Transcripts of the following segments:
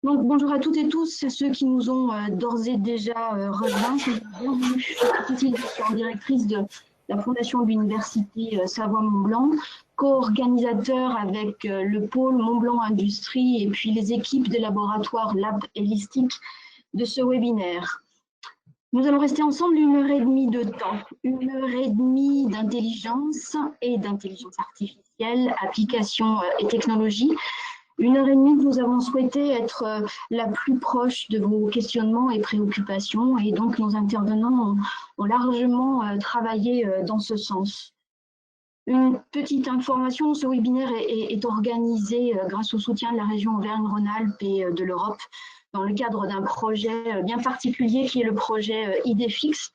Donc, bonjour à toutes et tous, ceux qui nous ont d'ores et déjà rejoints. Bienvenue. Je suis Cécile Deschamps, directrice de la Fondation de l'Université Savoie-Mont-Blanc, co-organisateur avec le pôle Mont-Blanc Industrie et puis les équipes des laboratoires Lab et Listic de ce webinaire. Nous allons rester ensemble 1h30 de temps, 1h30 d'intelligence et d'intelligence artificielle, applications et technologies. 1h30 que nous avons souhaité être la plus proche de vos questionnements et préoccupations, et donc nos intervenants ont largement travaillé dans ce sens. Une petite information, ce webinaire est organisé grâce au soutien de la région Auvergne-Rhône-Alpes et de l'Europe dans le cadre d'un projet bien particulier qui est le projet IDFix,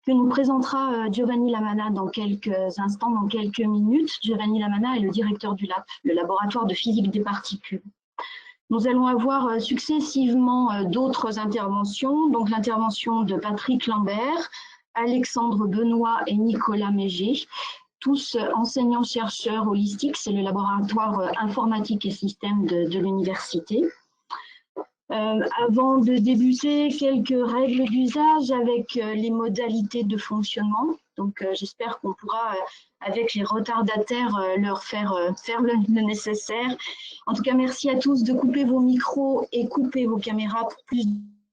que nous présentera Giovanni Lamana dans quelques instants, dans quelques minutes. Giovanni Lamana est le directeur du LAP, le laboratoire de physique des particules. Nous allons avoir successivement d'autres interventions, donc l'intervention de Patrick Lambert, Alexandre Benoît et Nicolas Méger, tous enseignants-chercheurs holistiques, c'est le laboratoire informatique et système de l'université. Avant de débuter, quelques règles d'usage avec les modalités de fonctionnement. Donc, j'espère qu'on pourra, avec les retardataires, leur faire le nécessaire. En tout cas, merci à tous de couper vos micros et couper vos caméras pour plus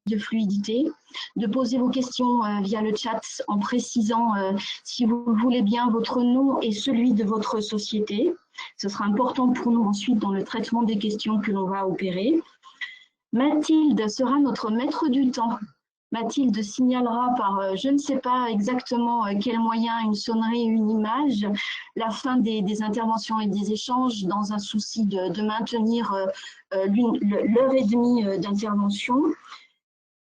de fluidité, de poser vos questions via le chat en précisant, si vous le voulez bien, votre nom et celui de votre société. Ce sera important pour nous ensuite dans le traitement des questions que l'on va opérer. Mathilde sera notre maître du temps. Mathilde signalera par je ne sais pas exactement quel moyen, une sonnerie, une image, la fin des interventions et des échanges dans un souci de maintenir l'heure et demie d'intervention.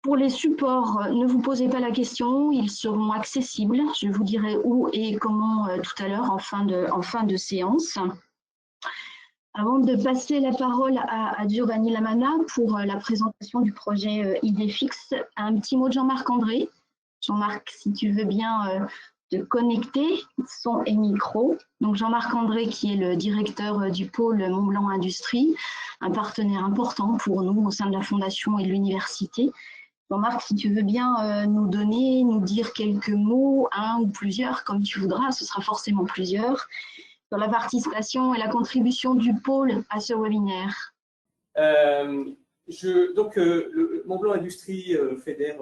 Pour les supports, ne vous posez pas la question, ils seront accessibles. Je vous dirai où et comment tout à l'heure en fin de séance. Avant de passer la parole à Giovanni Lamana pour la présentation du projet IDFix, un petit mot de Jean-Marc André. Jean-Marc, si tu veux bien te connecter, son et micro. Donc Jean-Marc André, qui est le directeur du pôle Mont-Blanc Industrie, un partenaire important pour nous au sein de la Fondation et de l'université. Jean-Marc, si tu veux bien nous dire quelques mots, un ou plusieurs, comme tu voudras, ce sera forcément plusieurs, sur la participation et la contribution du pôle à ce webinaire. Le Mont-Blanc Industrie fédère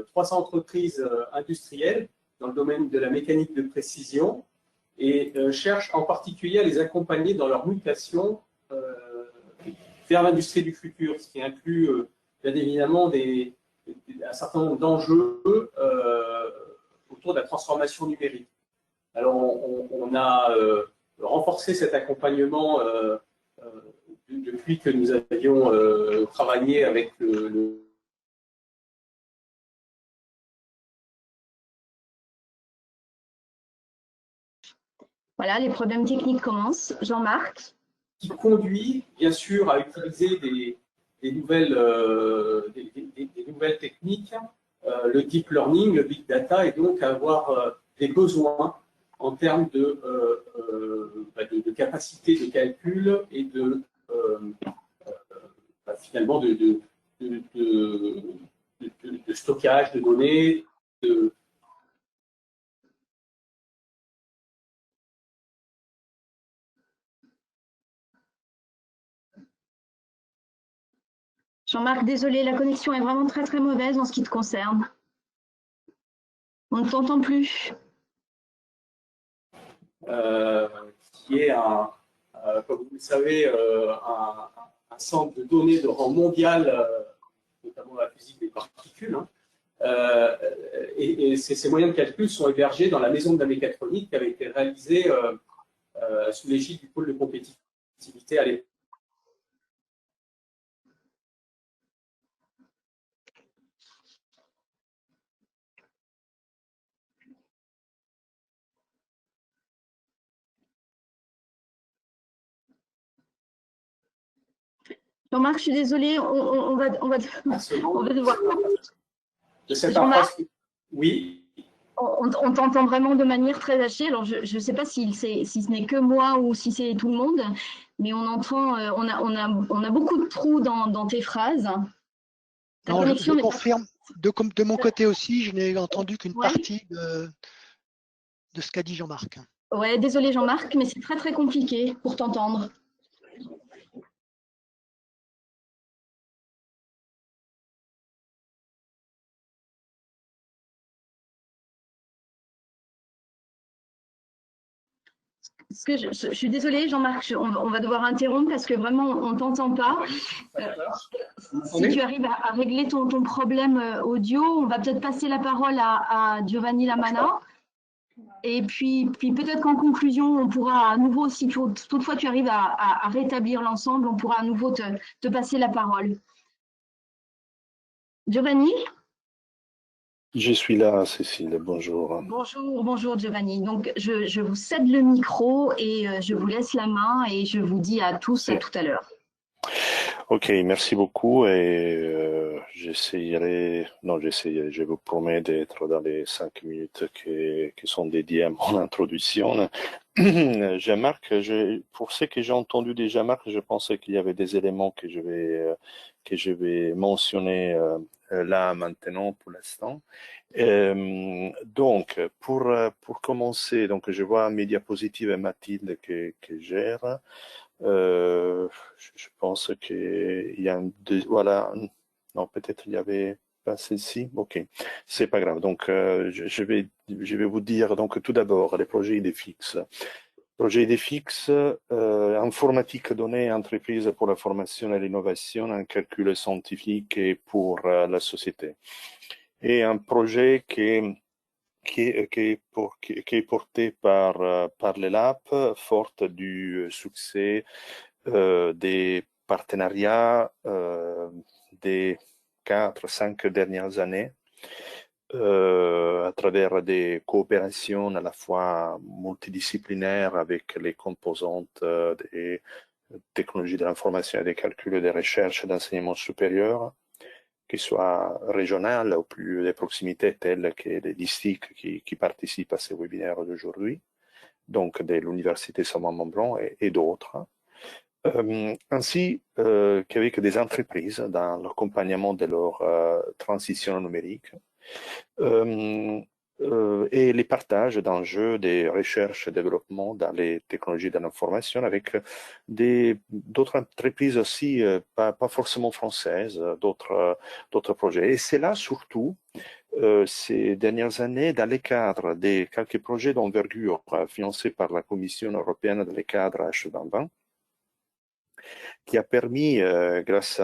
300 entreprises industrielles dans le domaine de la mécanique de précision et cherche en particulier à les accompagner dans leur mutation vers l'industrie du futur, ce qui inclut bien évidemment un certain nombre d'enjeux autour de la transformation numérique. Alors, on a renforcé cet accompagnement depuis que nous avions travaillé avec le Voilà, les problèmes techniques commencent. Jean-Marc. Qui conduit, bien sûr, à utiliser des nouvelles techniques, le deep learning, le big data, et donc avoir des besoins en termes de capacité de calcul et finalement de stockage de données. Jean-Marc, désolé, la connexion est vraiment très très mauvaise en ce qui te concerne. On ne t'entend plus. Qui est, comme vous le savez, un centre de données de rang mondial, notamment la physique des particules. Et ces moyens de calcul sont hébergés dans la maison de la mécatronique qui avait été réalisée sous l'égide du pôle de compétitivité à l'époque. Jean-Marc, je suis désolée, on va devoir… De cette approche, oui. On t'entend vraiment de manière très hachée. Alors, je ne sais pas si ce n'est que moi ou si c'est tout le monde, mais on entend, on a beaucoup de trous dans tes phrases. Ta Non, connexion je n'est pas... confirme. De mon côté aussi, je n'ai entendu qu'une Ouais. partie de ce qu'a dit Jean-Marc. Ouais, désolé Jean-Marc, mais c'est très très compliqué pour t'entendre. Je suis désolée Jean-Marc, on va devoir interrompre parce que vraiment on ne t'entend pas. Si tu arrives à régler ton problème audio, on va peut-être passer la parole à Giovanni Lamana. Et puis peut-être qu'en conclusion, on pourra à nouveau, si toutefois tu arrives à rétablir l'ensemble, on pourra à nouveau te passer la parole. Giovanni? Je suis là, Cécile, bonjour. Bonjour Giovanni. Donc je vous cède le micro et je vous laisse la main et je vous dis à tous à tout à l'heure. Ok, merci beaucoup et je vous promets d'être dans les 5 minutes qui sont dédiées à mon introduction. Jean-Marc, pour ce que j'ai entendu de Jean-Marc, je pensais qu'il y avait des éléments que je vais mentionner là maintenant pour l'instant. Donc, pour commencer, donc je vois mes diapositives et Mathilde que gère. Je pense qu'il y a voilà, non, peut-être il y avait pas celle-ci. Ok, c'est pas grave. Donc, je vais vous dire donc tout d'abord les projets IDEFIX. Projet IDEFIX, informatique donnée, entreprise pour la formation et l'innovation, un calcul scientifique et pour la société. Et un projet qui est porté par l'ELAP, forte du succès des partenariats des 4-5 dernières années à travers des coopérations à la fois multidisciplinaires avec les composantes des technologies de l'information et des calculs et des recherches d'enseignement supérieur, qui soient régionales ou plus de proximité telles que les districts qui participent à ces webinaires d'aujourd'hui, donc de l'Université Savoie-Mont-Blanc et d'autres, ainsi qu'avec des entreprises dans l'accompagnement de leur transition numérique et les partages d'enjeux des recherches et développement dans les technologies de l'information avec d'autres entreprises aussi, pas forcément françaises, d'autres projets. Et c'est là surtout ces dernières années, dans le cadre des quelques projets d'envergure financés par la Commission européenne dans le cadre H2020, qui a permis, grâce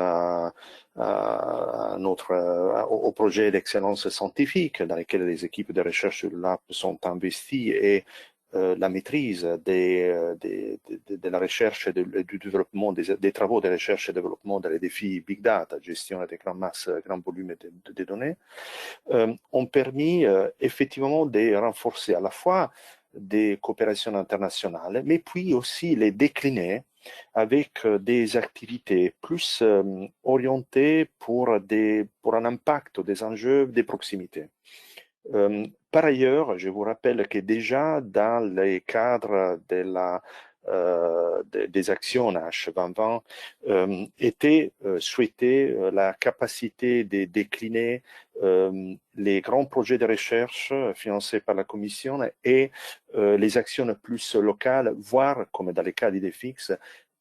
au projet d'excellence scientifique dans lequel les équipes de recherche de l'AP sont investies et la maîtrise de la recherche et du développement des travaux de recherche et développement dans les défis big data, gestion des grandes masses, grands volumes de données, ont permis effectivement de renforcer à la fois des coopérations internationales, mais puis aussi les décliner avec des activités plus orientées pour un impact des enjeux de proximité. Par ailleurs, je vous rappelle que déjà dans les cadres des actions H2020 était souhaitée la capacité de décliner les grands projets de recherche financés par la Commission et les actions plus locales, voire, comme dans les cas d'IDEFIX,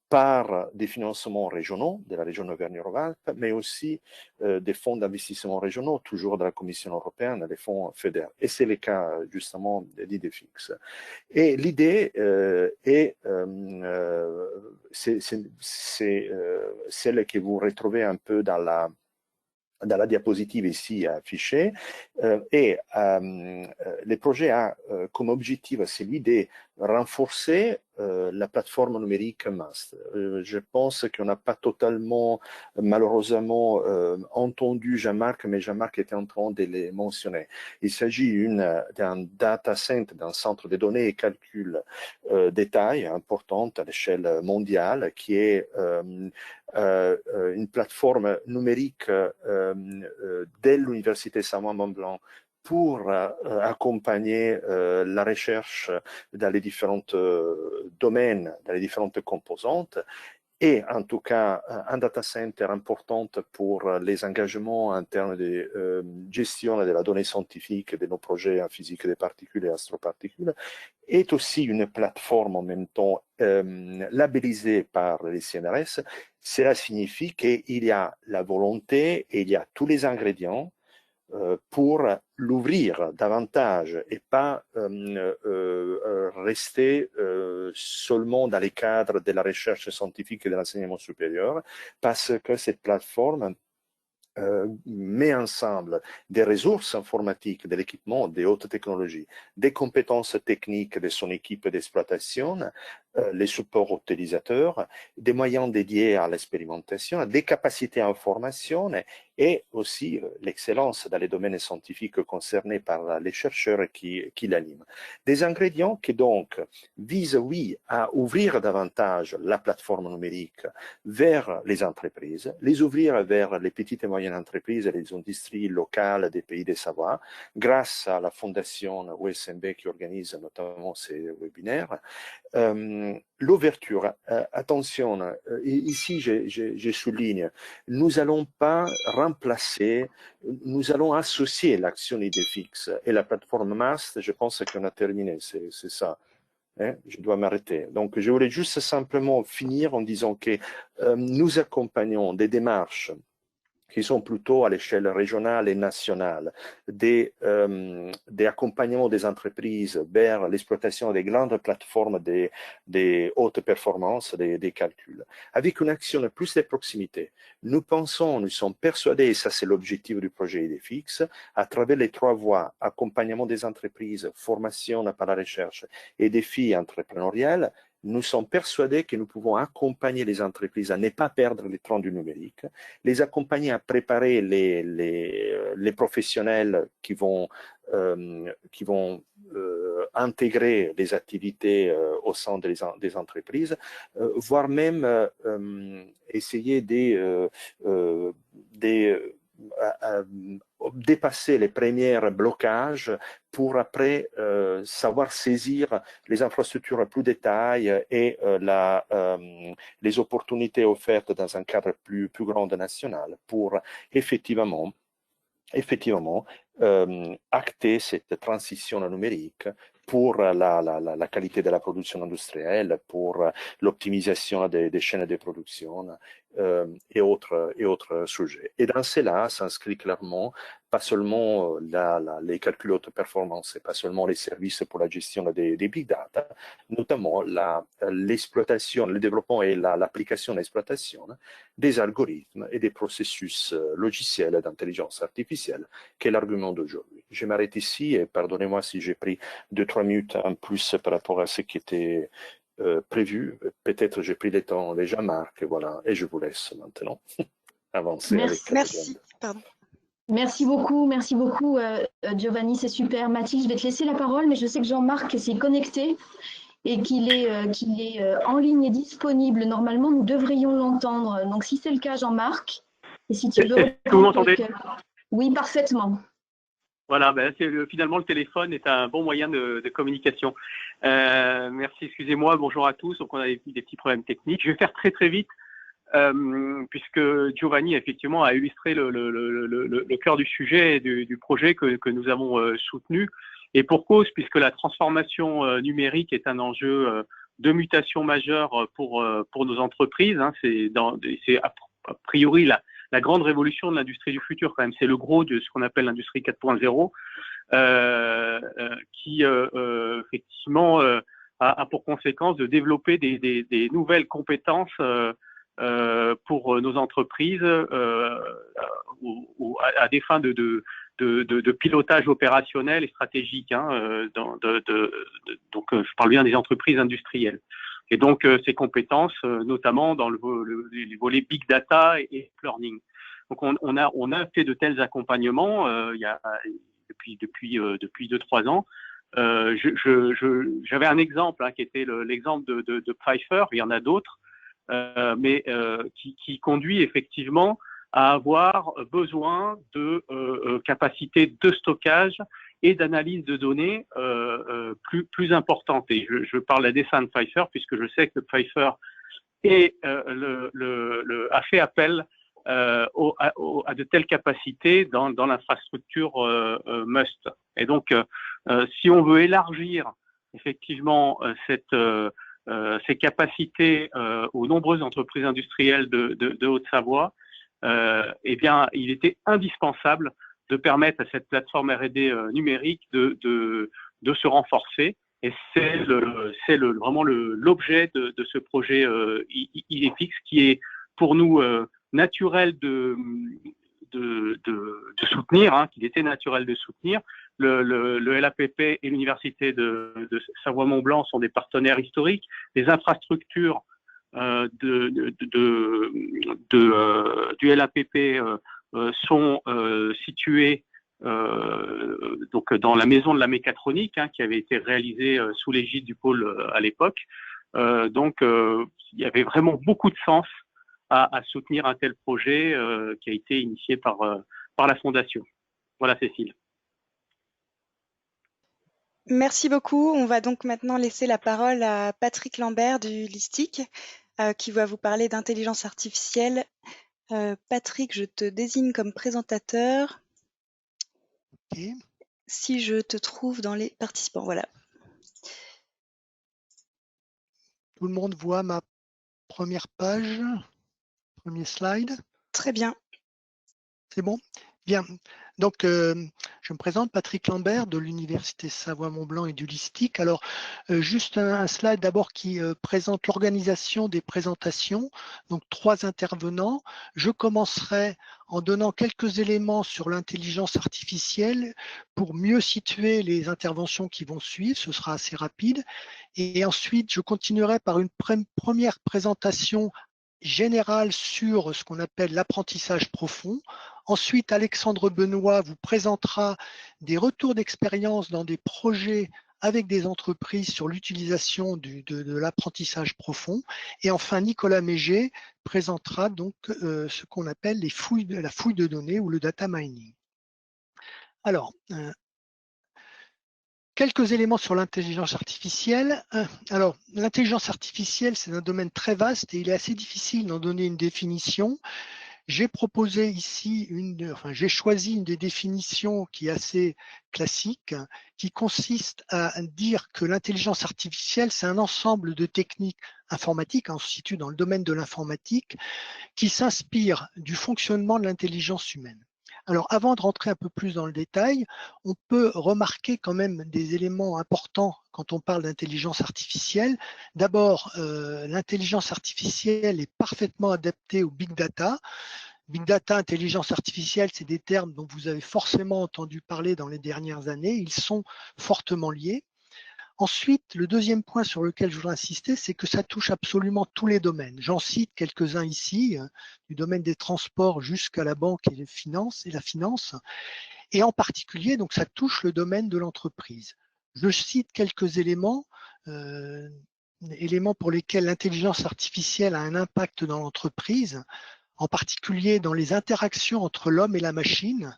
par des financements régionaux de la région Auvergne-Rhône-Alpes, mais aussi des fonds d'investissement régionaux, toujours de la Commission européenne, les fonds FEDER. Et c'est le cas justement d'IDEFIX. Et l'idée c'est celle que vous retrouvez un peu dans la diapositive ici affichée, et le projet a comme objectif celui de renforcer la plateforme numérique MAST. Je pense qu'on n'a pas totalement, malheureusement, entendu Jean-Marc, mais Jean-Marc était en train de les mentionner. Il s'agit d'un data center, d'un centre de données et calcul de taille importante à l'échelle mondiale, qui est une plateforme numérique de l'Université Savoie-Mont-Blanc pour accompagner la recherche dans les différents domaines, dans les différentes composantes, et en tout cas un data center important pour les engagements en termes de gestion de la donnée scientifique de nos projets en physique des particules et astroparticules, est aussi une plateforme en même temps labellisée par les CNRS. Cela signifie qu'il y a la volonté et il y a tous les ingrédients pour l'ouvrir davantage et pas rester seulement dans les cadres de la recherche scientifique et de l'enseignement supérieur, parce que cette plateforme met ensemble des ressources informatiques, de l'équipement, des hautes technologies, des compétences techniques de son équipe d'exploitation, les supports utilisateurs, des moyens dédiés à l'expérimentation, des capacités en formation et aussi l'excellence dans les domaines scientifiques concernés par les chercheurs qui l'animent. Des ingrédients qui donc visent, oui, à ouvrir davantage la plateforme numérique vers les entreprises, les ouvrir vers les petites et moyennes entreprises et les industries locales des pays des savoirs, grâce à la fondation USMB qui organise notamment ces webinaires. L'ouverture, attention, ici je souligne, nous n'allons pas remplacer, nous allons associer l'action IDFX et la plateforme MAST. Je pense qu'on a terminé, c'est ça. Je dois m'arrêter. Donc, je voulais juste simplement finir en disant que nous accompagnons des démarches qui sont plutôt à l'échelle régionale et nationale, des accompagnements des entreprises vers l'exploitation des grandes plateformes des hautes performances, des calculs, avec une action plus de proximité. Nous pensons, nous sommes persuadés, et ça c'est l'objectif du projet IDFX, à travers les trois voies, accompagnement des entreprises, formation par la recherche et défis entrepreneuriels, nous sommes persuadés que nous pouvons accompagner les entreprises à ne pas perdre les trains du numérique, les accompagner à préparer les professionnels qui vont intégrer les activités au sein des entreprises, voire même essayer dépasser les premiers blocages pour après savoir saisir les infrastructures plus détaillées et les opportunités offertes dans un cadre plus grand national pour effectivement acter cette transition numérique pour la qualité de la production industrielle, pour l'optimisation des chaînes de production et autres sujets. Et dans cela s'inscrit clairement pas seulement les calculs haute performance, et pas seulement les services pour la gestion des big data, notamment l'exploitation, le développement et l'application d'exploitation des algorithmes et des processus logiciels d'intelligence artificielle, qui est l'argument d'aujourd'hui. Je m'arrête ici et pardonnez-moi si j'ai pris 2-3 minutes en plus par rapport à ce qui était prévu. Peut-être j'ai pris le temps déjà, Marc, voilà, et je vous laisse maintenant avancer. Merci. Pardon. Merci beaucoup, Giovanni, c'est super. Mathilde, je vais te laisser la parole, mais je sais que Jean-Marc s'est connecté et qu'il est en ligne et disponible. Normalement, nous devrions l'entendre. Donc, si c'est le cas, Jean-Marc, et si tu veux… Est-ce que vous m'entendez ? Oui, parfaitement. Voilà, finalement, le téléphone est un bon moyen de communication. Merci, excusez-moi, bonjour à tous. Donc, on a des petits problèmes techniques. Je vais faire très, très vite. Puisque Giovanni effectivement a illustré le cœur du sujet et du projet que nous avons soutenu, et pour cause, puisque la transformation numérique est un enjeu de mutation majeure pour nos entreprises. C'est a priori la grande révolution de l'industrie du futur quand même. C'est le gros de ce qu'on appelle l'industrie 4.0 qui effectivement a pour conséquence de développer des nouvelles compétences pour nos entreprises à des fins de pilotage opérationnel et stratégique. Donc, je parle bien des entreprises industrielles. Et donc, ces compétences, notamment dans les volets big data et deep learning. Donc, on a fait de tels accompagnements depuis 2-3 ans. J'avais un exemple qui était l'exemple de Pfeiffer. Il y en a d'autres. Mais qui conduit effectivement à avoir besoin de capacités de stockage et d'analyse de données plus importantes. Et je parle à dessein de Pfeiffer, puisque je sais que Pfeiffer a fait appel à de telles capacités dans l'infrastructure Must. Et donc, si on veut élargir effectivement ces capacités aux nombreuses entreprises industrielles de Haute-Savoie, eh bien, il était indispensable de permettre à cette plateforme R&D numérique de se renforcer. Et c'est vraiment l'objet de ce projet IDFX, qui est pour nous naturel de soutenir, hein, qu'il était naturel de soutenir. Le LAPP et l'Université de Savoie-Mont-Blanc sont des partenaires historiques. Les infrastructures du LAPP sont situées donc dans la maison de la mécatronique, hein, qui avait été réalisée sous l'égide du pôle à l'époque. Donc il y avait vraiment beaucoup de sens à soutenir un tel projet qui a été initié par la Fondation. Voilà, Cécile. Merci beaucoup. On va donc maintenant laisser la parole à Patrick Lambert du LISTIC, qui va vous parler d'intelligence artificielle. Patrick, je te désigne comme présentateur. Okay. Si je te trouve dans les participants, voilà. Tout le monde voit ma première page, premier slide. Très bien. C'est bon? Bien. Donc, je me présente, Patrick Lambert de l'Université Savoie-Mont-Blanc et du LISTIC. Alors, juste un slide d'abord qui présente l'organisation des présentations. Donc, 3 intervenants. Je commencerai en donnant quelques éléments sur l'intelligence artificielle pour mieux situer les interventions qui vont suivre. Ce sera assez rapide. Et ensuite, je continuerai par une première présentation générale sur ce qu'on appelle l'apprentissage profond. Ensuite, Alexandre Benoît vous présentera des retours d'expérience dans des projets avec des entreprises sur l'utilisation de l'apprentissage profond. Et enfin, Nicolas Méger présentera donc ce qu'on appelle la fouille de données ou le data mining. Alors, quelques éléments sur l'intelligence artificielle. Alors, l'intelligence artificielle, c'est un domaine très vaste et il est assez difficile d'en donner une définition. J'ai proposé ici j'ai choisi une des définitions qui est assez classique, qui consiste à dire que l'intelligence artificielle, c'est un ensemble de techniques informatiques, on se situe dans le domaine de l'informatique, qui s'inspire du fonctionnement de l'intelligence humaine. Alors, avant de rentrer un peu plus dans le détail, on peut remarquer quand même des éléments importants quand on parle d'intelligence artificielle. D'abord, l'intelligence artificielle est parfaitement adaptée au big data. Big data, intelligence artificielle, c'est des termes dont vous avez forcément entendu parler dans les dernières années. Ils sont fortement liés. Ensuite, le deuxième point sur lequel je voudrais insister, c'est que ça touche absolument tous les domaines. J'en cite quelques-uns ici, du domaine des transports jusqu'à la banque et la finance. Et en particulier, donc, ça touche le domaine de l'entreprise. Je cite quelques éléments pour lesquels l'intelligence artificielle a un impact dans l'entreprise, en particulier dans les interactions entre l'homme et la machine.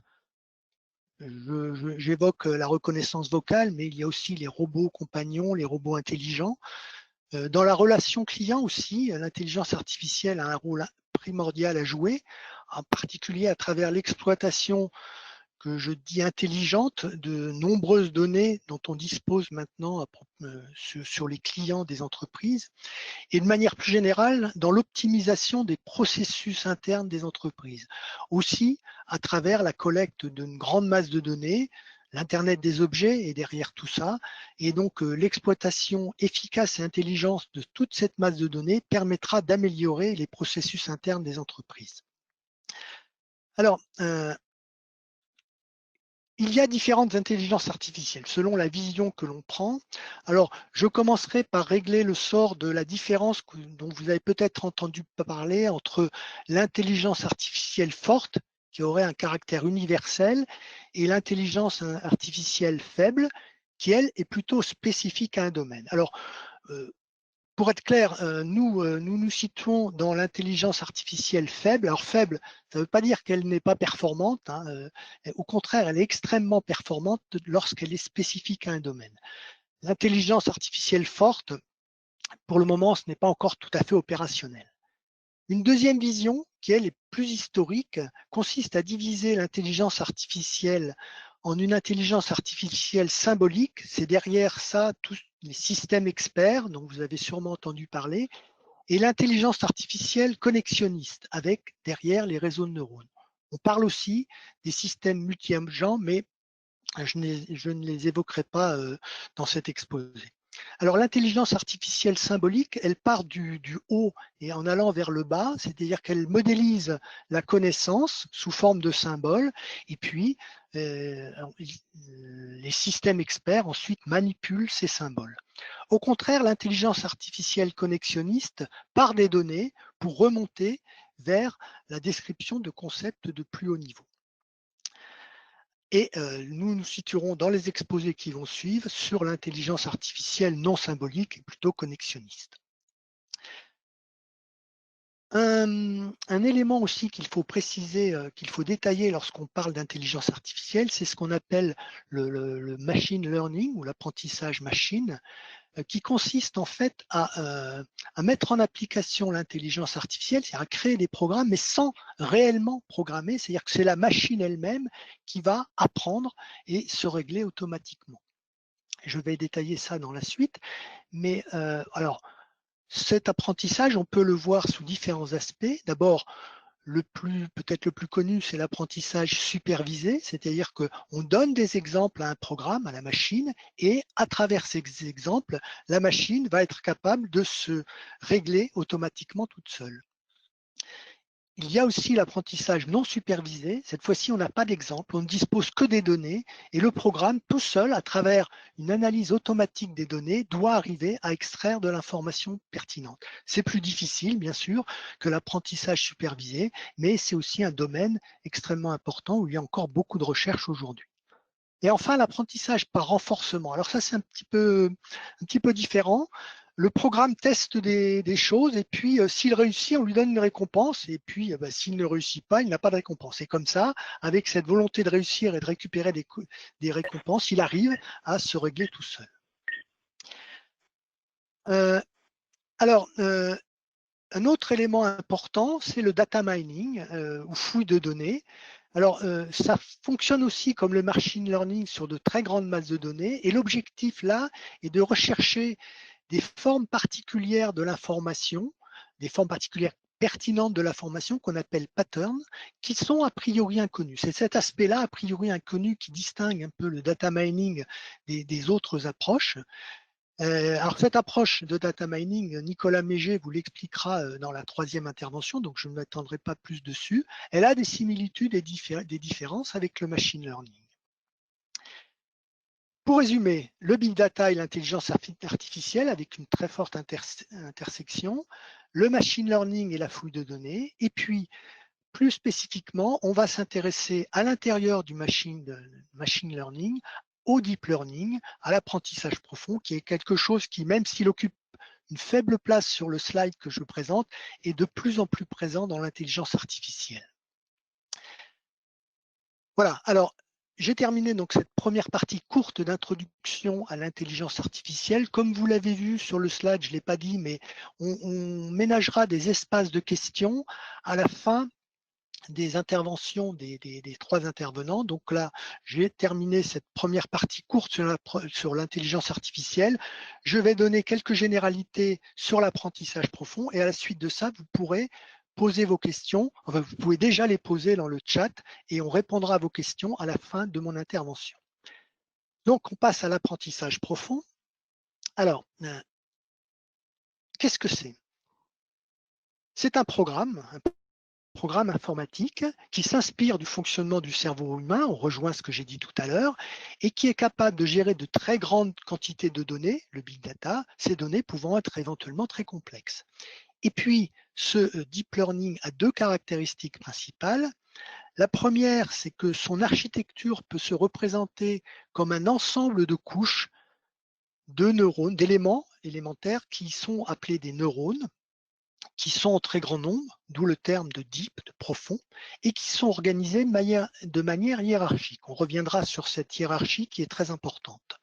J'évoque la reconnaissance vocale, mais il y a aussi les robots compagnons, les robots intelligents. Dans la relation client aussi, l'intelligence artificielle a un rôle primordial à jouer, en particulier à travers l'exploitation que je dis intelligente de nombreuses données dont on dispose maintenant sur les clients des entreprises et de manière plus générale dans l'optimisation des processus internes des entreprises. Aussi à travers la collecte d'une grande masse de données, l'Internet des objets est derrière tout ça et donc l'exploitation efficace et intelligente de toute cette masse de données permettra d'améliorer les processus internes des entreprises. Alors, il y a différentes intelligences artificielles selon la vision que l'on prend. Alors, je commencerai par régler le sort de la différence dont vous avez peut-être entendu parler entre l'intelligence artificielle forte, qui aurait un caractère universel, et l'intelligence artificielle faible, qui, elle, est plutôt spécifique à un domaine. Alors, pour être clair, nous situons dans l'intelligence artificielle faible. Alors faible, ça ne veut pas dire qu'elle n'est pas performante, hein, au contraire, elle est extrêmement performante lorsqu'elle est spécifique à un domaine. L'intelligence artificielle forte, pour le moment, ce n'est pas encore tout à fait opérationnel. Une deuxième vision, qui elle est plus historique, consiste à diviser l'intelligence artificielle en une intelligence artificielle symbolique. C'est derrière ça tous les systèmes experts dont vous avez sûrement entendu parler, et l'intelligence artificielle connexionniste, avec derrière les réseaux de neurones. On parle aussi des systèmes multi-agents, mais je ne les évoquerai pas dans cet exposé. Alors l'intelligence artificielle symbolique, elle part du haut et en allant vers le bas, c'est-à-dire qu'elle modélise la connaissance sous forme de symboles et puis les systèmes experts ensuite manipulent ces symboles. Au contraire, l'intelligence artificielle connexionniste part des données pour remonter vers la description de concepts de plus haut niveau. Et nous nous situerons dans les exposés qui vont suivre sur l'intelligence artificielle non symbolique et plutôt connexionniste. Un élément aussi qu'il faut préciser, qu'il faut détailler lorsqu'on parle d'intelligence artificielle, c'est ce qu'on appelle le machine learning ou l'apprentissage machine, qui consiste en fait à mettre en application l'intelligence artificielle, c'est-à-dire à créer des programmes, mais sans réellement programmer, c'est-à-dire que c'est la machine elle-même qui va apprendre et se régler automatiquement. Je vais détailler ça dans la suite, mais alors, cet apprentissage, on peut le voir sous différents aspects. D'abord, peut-être le plus connu, c'est l'apprentissage supervisé, c'est-à-dire qu'on donne des exemples à un programme, à la machine, et à travers ces exemples, la machine va être capable de se régler automatiquement toute seule. Il y a aussi l'apprentissage non supervisé. Cette fois-ci, on n'a pas d'exemple, on ne dispose que des données et le programme, tout seul, à travers une analyse automatique des données, doit arriver à extraire de l'information pertinente. C'est plus difficile, bien sûr, que l'apprentissage supervisé, mais c'est aussi un domaine extrêmement important où il y a encore beaucoup de recherches aujourd'hui. Et enfin, l'apprentissage par renforcement. Alors ça, c'est un petit peu différent. Le programme teste des choses et puis s'il réussit, on lui donne une récompense et puis s'il ne réussit pas, il n'a pas de récompense. Et comme ça, avec cette volonté de réussir et de récupérer des récompenses, il arrive à se régler tout seul. Un autre élément important, c'est le data mining ou fouille de données. Alors, ça fonctionne aussi comme le machine learning sur de très grandes masses de données et l'objectif là est de rechercher des formes particulières de l'information, des formes particulières pertinentes de l'information qu'on appelle patterns, qui sont a priori inconnus. C'est cet aspect-là, a priori inconnu, qui distingue un peu le data mining des autres approches. Alors cette approche de data mining, Nicolas Méger vous l'expliquera dans la troisième intervention, donc je ne m'attendrai pas plus dessus. Elle a des similitudes et des différences avec le machine learning. Pour résumer, le big data et l'intelligence artificielle avec une très forte intersection, le machine learning et la fouille de données, et puis plus spécifiquement, on va s'intéresser à l'intérieur du machine learning, au deep learning, à l'apprentissage profond, qui est quelque chose qui, même s'il occupe une faible place sur le slide que je présente, est de plus en plus présent dans l'intelligence artificielle. Voilà, alors j'ai terminé donc cette première partie courte d'introduction à l'intelligence artificielle. Comme vous l'avez vu sur le slide, je ne l'ai pas dit, mais on ménagera des espaces de questions à la fin des interventions des trois intervenants. Donc là, j'ai terminé cette première partie courte sur l'intelligence artificielle. Je vais donner quelques généralités sur l'apprentissage profond et à la suite de ça, vous pourrez poser vos questions. Enfin, vous pouvez déjà les poser dans le chat et on répondra à vos questions à la fin de mon intervention. Donc, on passe à l'apprentissage profond. Alors, qu'est-ce que c'est? C'est un programme informatique qui s'inspire du fonctionnement du cerveau humain, on rejoint ce que j'ai dit tout à l'heure, et qui est capable de gérer de très grandes quantités de données, le big data, ces données pouvant être éventuellement très complexes. Et puis, ce deep learning a deux caractéristiques principales. La première, c'est que son architecture peut se représenter comme un ensemble de couches de neurones, d'éléments élémentaires qui sont appelés des neurones, qui sont en très grand nombre, d'où le terme de deep, de profond, et qui sont organisés de manière hiérarchique. On reviendra sur cette hiérarchie qui est très importante.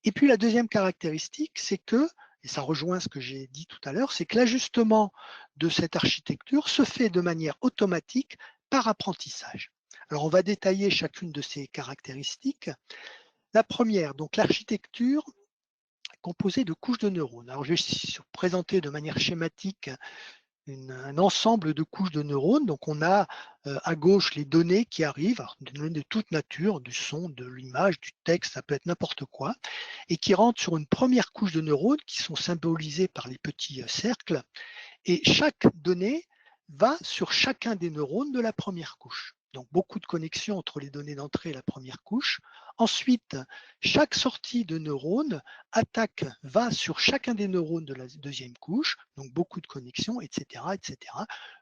Et puis la deuxième caractéristique, c'est que, et ça rejoint ce que j'ai dit tout à l'heure, c'est que l'ajustement de cette architecture se fait de manière automatique par apprentissage. Alors on va détailler chacune de ces caractéristiques. La première, donc l'architecture composée de couches de neurones. Alors je vais présenter de manière schématique un ensemble de couches de neurones. Donc on a à gauche les données qui arrivent, alors, des données de toute nature, du son, de l'image, du texte, ça peut être n'importe quoi, et qui rentrent sur une première couche de neurones qui sont symbolisés par les petits cercles. Et chaque donnée va sur chacun des neurones de la première couche. Donc beaucoup de connexions entre les données d'entrée et la première couche. Ensuite, chaque sortie de neurones va sur chacun des neurones de la deuxième couche, donc beaucoup de connexions, etc.,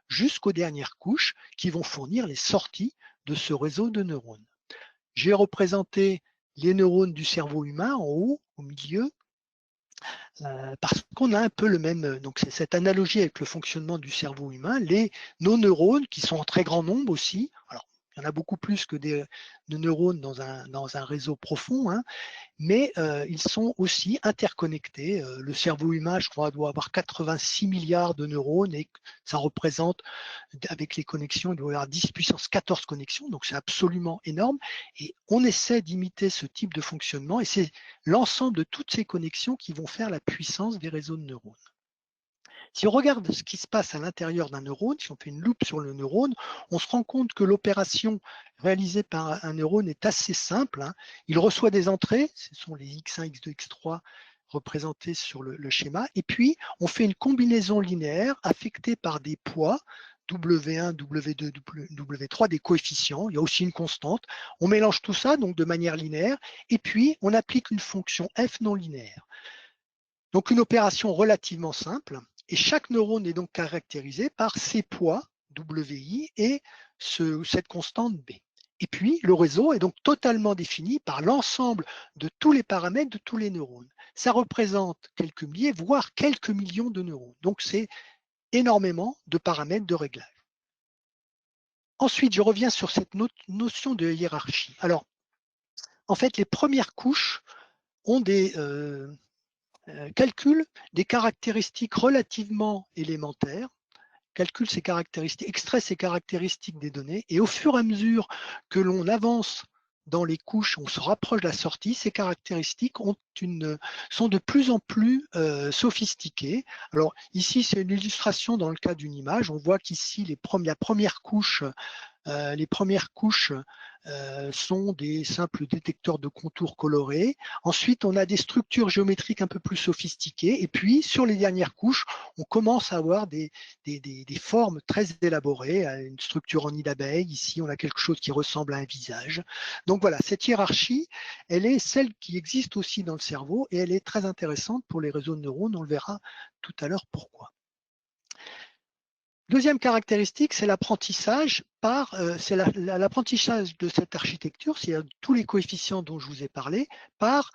jusqu'aux dernières couches qui vont fournir les sorties de ce réseau de neurones. J'ai représenté les neurones du cerveau humain en haut, au milieu, parce qu'on a un peu le même, donc c'est cette analogie avec le fonctionnement du cerveau humain, nos neurones qui sont en très grand nombre aussi, alors il y en a beaucoup plus que de neurones dans un réseau profond, hein, mais ils sont aussi interconnectés. Le cerveau humain, je crois, doit avoir 86 milliards de neurones et ça représente, avec les connexions, il doit y avoir 10 puissance 14 connexions, donc c'est absolument énorme. Et on essaie d'imiter ce type de fonctionnement et c'est l'ensemble de toutes ces connexions qui vont faire la puissance des réseaux de neurones. Si on regarde ce qui se passe à l'intérieur d'un neurone, si on fait une loupe sur le neurone, on se rend compte que l'opération réalisée par un neurone est assez simple, hein. Il reçoit des entrées, ce sont les X1, X2, X3 représentés sur le schéma, et puis on fait une combinaison linéaire affectée par des poids, W1, W2, W3, des coefficients, il y a aussi une constante. On mélange tout ça donc de manière linéaire, et puis on applique une fonction f non linéaire. Donc une opération relativement simple. Et chaque neurone est donc caractérisé par ses poids, WI, et cette constante B. Et puis, le réseau est donc totalement défini par l'ensemble de tous les paramètres de tous les neurones. Ça représente quelques milliers, voire quelques millions de neurones. Donc, c'est énormément de paramètres de réglage. Ensuite, je reviens sur cette notion de hiérarchie. Alors, en fait, les premières couches ont calcule des caractéristiques relativement élémentaires, calcule ces caractéristiques, extrait ces caractéristiques des données, et au fur et à mesure que l'on avance dans les couches, on se rapproche de la sortie, ces caractéristiques sont de plus en plus sophistiquées. Alors ici, c'est une illustration dans le cas d'une image. On voit qu'ici, la première couche, les premières couches sont des simples détecteurs de contours colorés. Ensuite, on a des structures géométriques un peu plus sophistiquées. Et puis, sur les dernières couches, on commence à avoir des formes très élaborées, une structure en nid d'abeille. Ici, on a quelque chose qui ressemble à un visage. Donc voilà, cette hiérarchie, elle est celle qui existe aussi dans le cerveau et elle est très intéressante pour les réseaux de neurones. On le verra tout à l'heure pourquoi. Deuxième caractéristique, c'est l'apprentissage l'apprentissage de cette architecture, c'est-à-dire tous les coefficients dont je vous ai parlé, par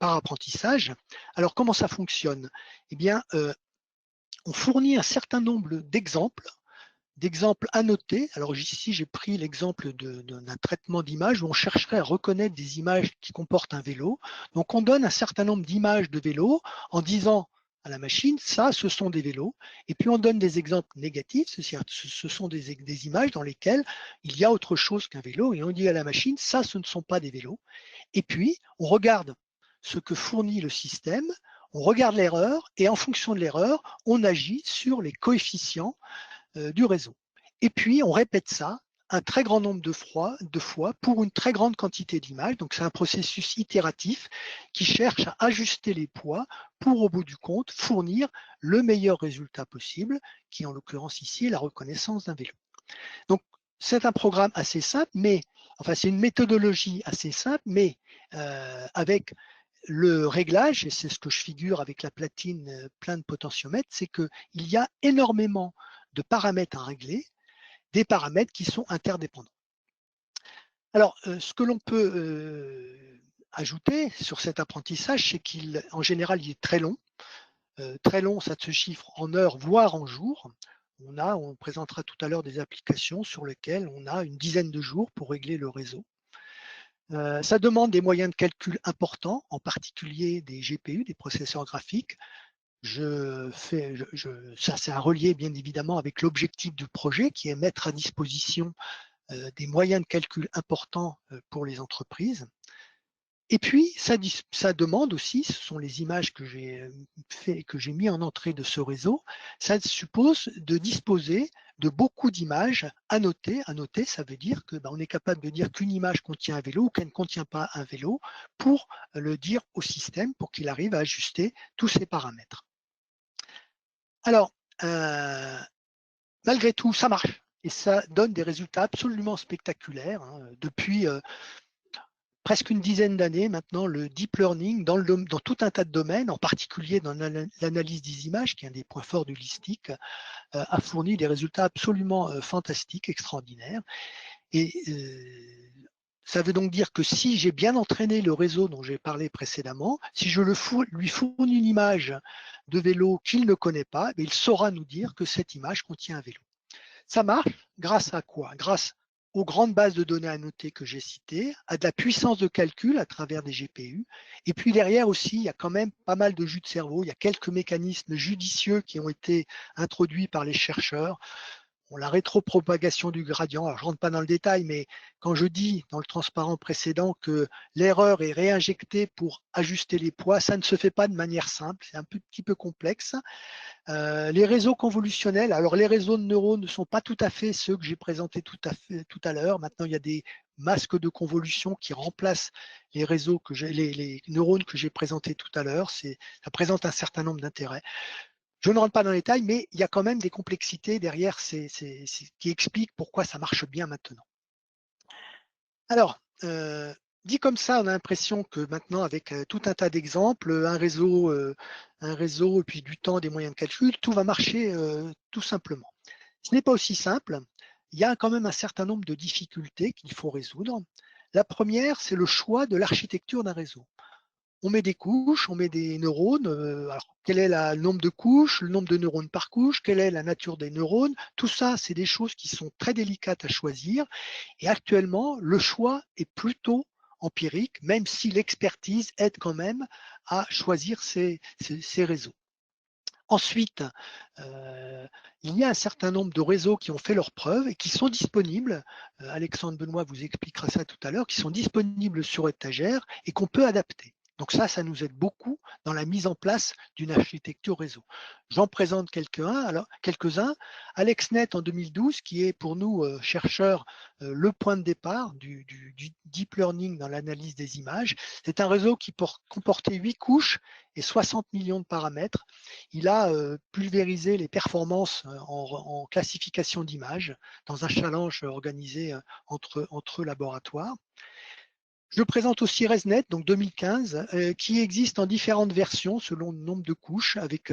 apprentissage. Alors, comment ça fonctionne? Eh bien, on fournit un certain nombre d'exemples annotés. Alors ici, j'ai pris l'exemple d'un traitement d'image où on chercherait à reconnaître des images qui comportent un vélo. Donc, on donne un certain nombre d'images de vélos en disant à la machine, ça, ce sont des vélos. Et puis, on donne des exemples négatifs, ce sont des images dans lesquelles il y a autre chose qu'un vélo. Et on dit à la machine, ça, ce ne sont pas des vélos. Et puis, on regarde ce que fournit le système, on regarde l'erreur, et en fonction de l'erreur, on agit sur les coefficients du réseau. Et puis, on répète ça un très grand nombre de fois pour une très grande quantité d'images. Donc, c'est un processus itératif qui cherche à ajuster les poids pour, au bout du compte, fournir le meilleur résultat possible, qui en l'occurrence ici est la reconnaissance d'un vélo. Donc, c'est un programme assez simple, c'est une méthodologie assez simple, mais avec le réglage, et c'est ce que je figure avec la platine plein de potentiomètres, c'est qu'il y a énormément de paramètres à régler, des paramètres qui sont interdépendants. Alors, ce que l'on peut ajouter sur cet apprentissage, c'est qu'en général, il est très long. Très long, ça se chiffre en heures, voire en jours. On présentera tout à l'heure des applications sur lesquelles on a une dizaine de jours pour régler le réseau. Ça demande des moyens de calcul importants, en particulier des GPU, des processeurs graphiques. Ça, c'est à relier bien évidemment avec l'objectif du projet qui est mettre à disposition des moyens de calcul importants pour les entreprises. Et puis, ça demande aussi, ce sont les images que j'ai mis en entrée de ce réseau, ça suppose de disposer de beaucoup d'images annotées. Annoter, ça veut dire que on est capable de dire qu'une image contient un vélo ou qu'elle ne contient pas un vélo pour le dire au système pour qu'il arrive à ajuster tous ces paramètres. Alors, malgré tout, ça marche et ça donne des résultats absolument spectaculaires. Depuis presque une dizaine d'années maintenant, le deep learning dans tout un tas de domaines, en particulier dans l'analyse des images, qui est un des points forts du Listic, a fourni des résultats absolument fantastiques, extraordinaires. Et ça veut donc dire que si j'ai bien entraîné le réseau dont j'ai parlé précédemment, si je lui fournis une image de vélo qu'il ne connaît pas, il saura nous dire que cette image contient un vélo. Ça marche grâce à quoi? Grâce aux grandes bases de données annotées que j'ai citées, à de la puissance de calcul à travers des GPU. Et puis derrière aussi, il y a quand même pas mal de jus de cerveau. Il y a quelques mécanismes judicieux qui ont été introduits par les chercheurs. La rétropropagation du gradient, alors je ne rentre pas dans le détail, mais quand je dis dans le transparent précédent que l'erreur est réinjectée pour ajuster les poids, ça ne se fait pas de manière simple, c'est un petit peu complexe. Les réseaux convolutionnels, alors les réseaux de neurones ne sont pas tout à fait ceux que j'ai présentés tout à l'heure. Maintenant, il y a des masques de convolution qui remplacent les réseaux les neurones que j'ai présentés tout à l'heure. Ça présente un certain nombre d'intérêts. Je ne rentre pas dans les détails, mais il y a quand même des complexités derrière qui expliquent pourquoi ça marche bien maintenant. Alors, dit comme ça, on a l'impression que maintenant, avec tout un tas d'exemples, un réseau et puis du temps, des moyens de calcul, tout va marcher tout simplement. Ce n'est pas aussi simple. Il y a quand même un certain nombre de difficultés qu'il faut résoudre. La première, c'est le choix de l'architecture d'un réseau. On met des couches, on met des neurones. Alors, quel est le nombre de couches, le nombre de neurones par couche, quelle est la nature des neurones? Tout ça, c'est des choses qui sont très délicates à choisir. Et actuellement, le choix est plutôt empirique, même si l'expertise aide quand même à choisir ces réseaux. Ensuite, il y a un certain nombre de réseaux qui ont fait leurs preuves et qui sont disponibles. Alexandre Benoît vous expliquera ça tout à l'heure, qui sont disponibles sur étagère et qu'on peut adapter. Donc ça nous aide beaucoup dans la mise en place d'une architecture réseau. J'en présente quelques-uns. AlexNet en 2012, qui est pour nous, chercheurs, le point de départ du deep learning dans l'analyse des images. C'est un réseau qui comportait 8 couches et 60 millions de paramètres. Il a pulvérisé les performances en classification d'images dans un challenge organisé entre laboratoires. Je présente aussi ResNet, donc 2015, qui existe en différentes versions selon le nombre de couches, avec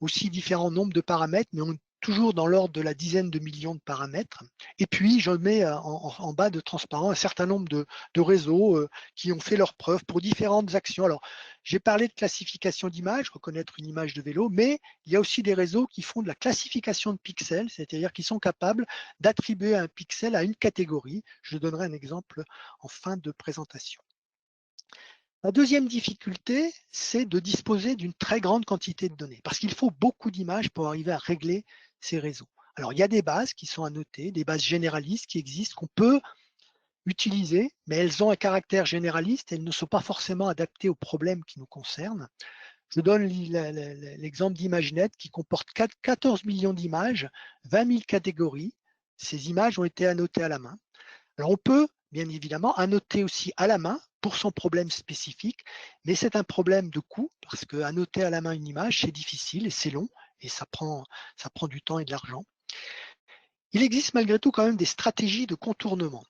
aussi différents nombres de paramètres, mais toujours dans l'ordre de la dizaine de millions de paramètres. Et puis, je mets en bas de transparent un certain nombre de réseaux qui ont fait leurs preuves pour différentes actions. Alors, j'ai parlé de classification d'images, reconnaître une image de vélo, mais il y a aussi des réseaux qui font de la classification de pixels, c'est-à-dire qui sont capables d'attribuer un pixel à une catégorie. Je donnerai un exemple en fin de présentation. La deuxième difficulté, c'est de disposer d'une très grande quantité de données, parce qu'il faut beaucoup d'images pour arriver à régler ces réseaux. Alors, il y a des bases qui sont annotées, des bases généralistes qui existent, qu'on peut utiliser, mais elles ont un caractère généraliste, elles ne sont pas forcément adaptées aux problèmes qui nous concernent. Je donne l'exemple d'ImageNet qui comporte 14 millions d'images, 20 000 catégories. Ces images ont été annotées à la main. Alors, on peut, bien évidemment, annoter aussi à la main pour son problème spécifique, mais c'est un problème de coût parce que annoter à la main une image, c'est difficile et c'est long et ça prend du temps et de l'argent. Il existe malgré tout quand même des stratégies de contournement.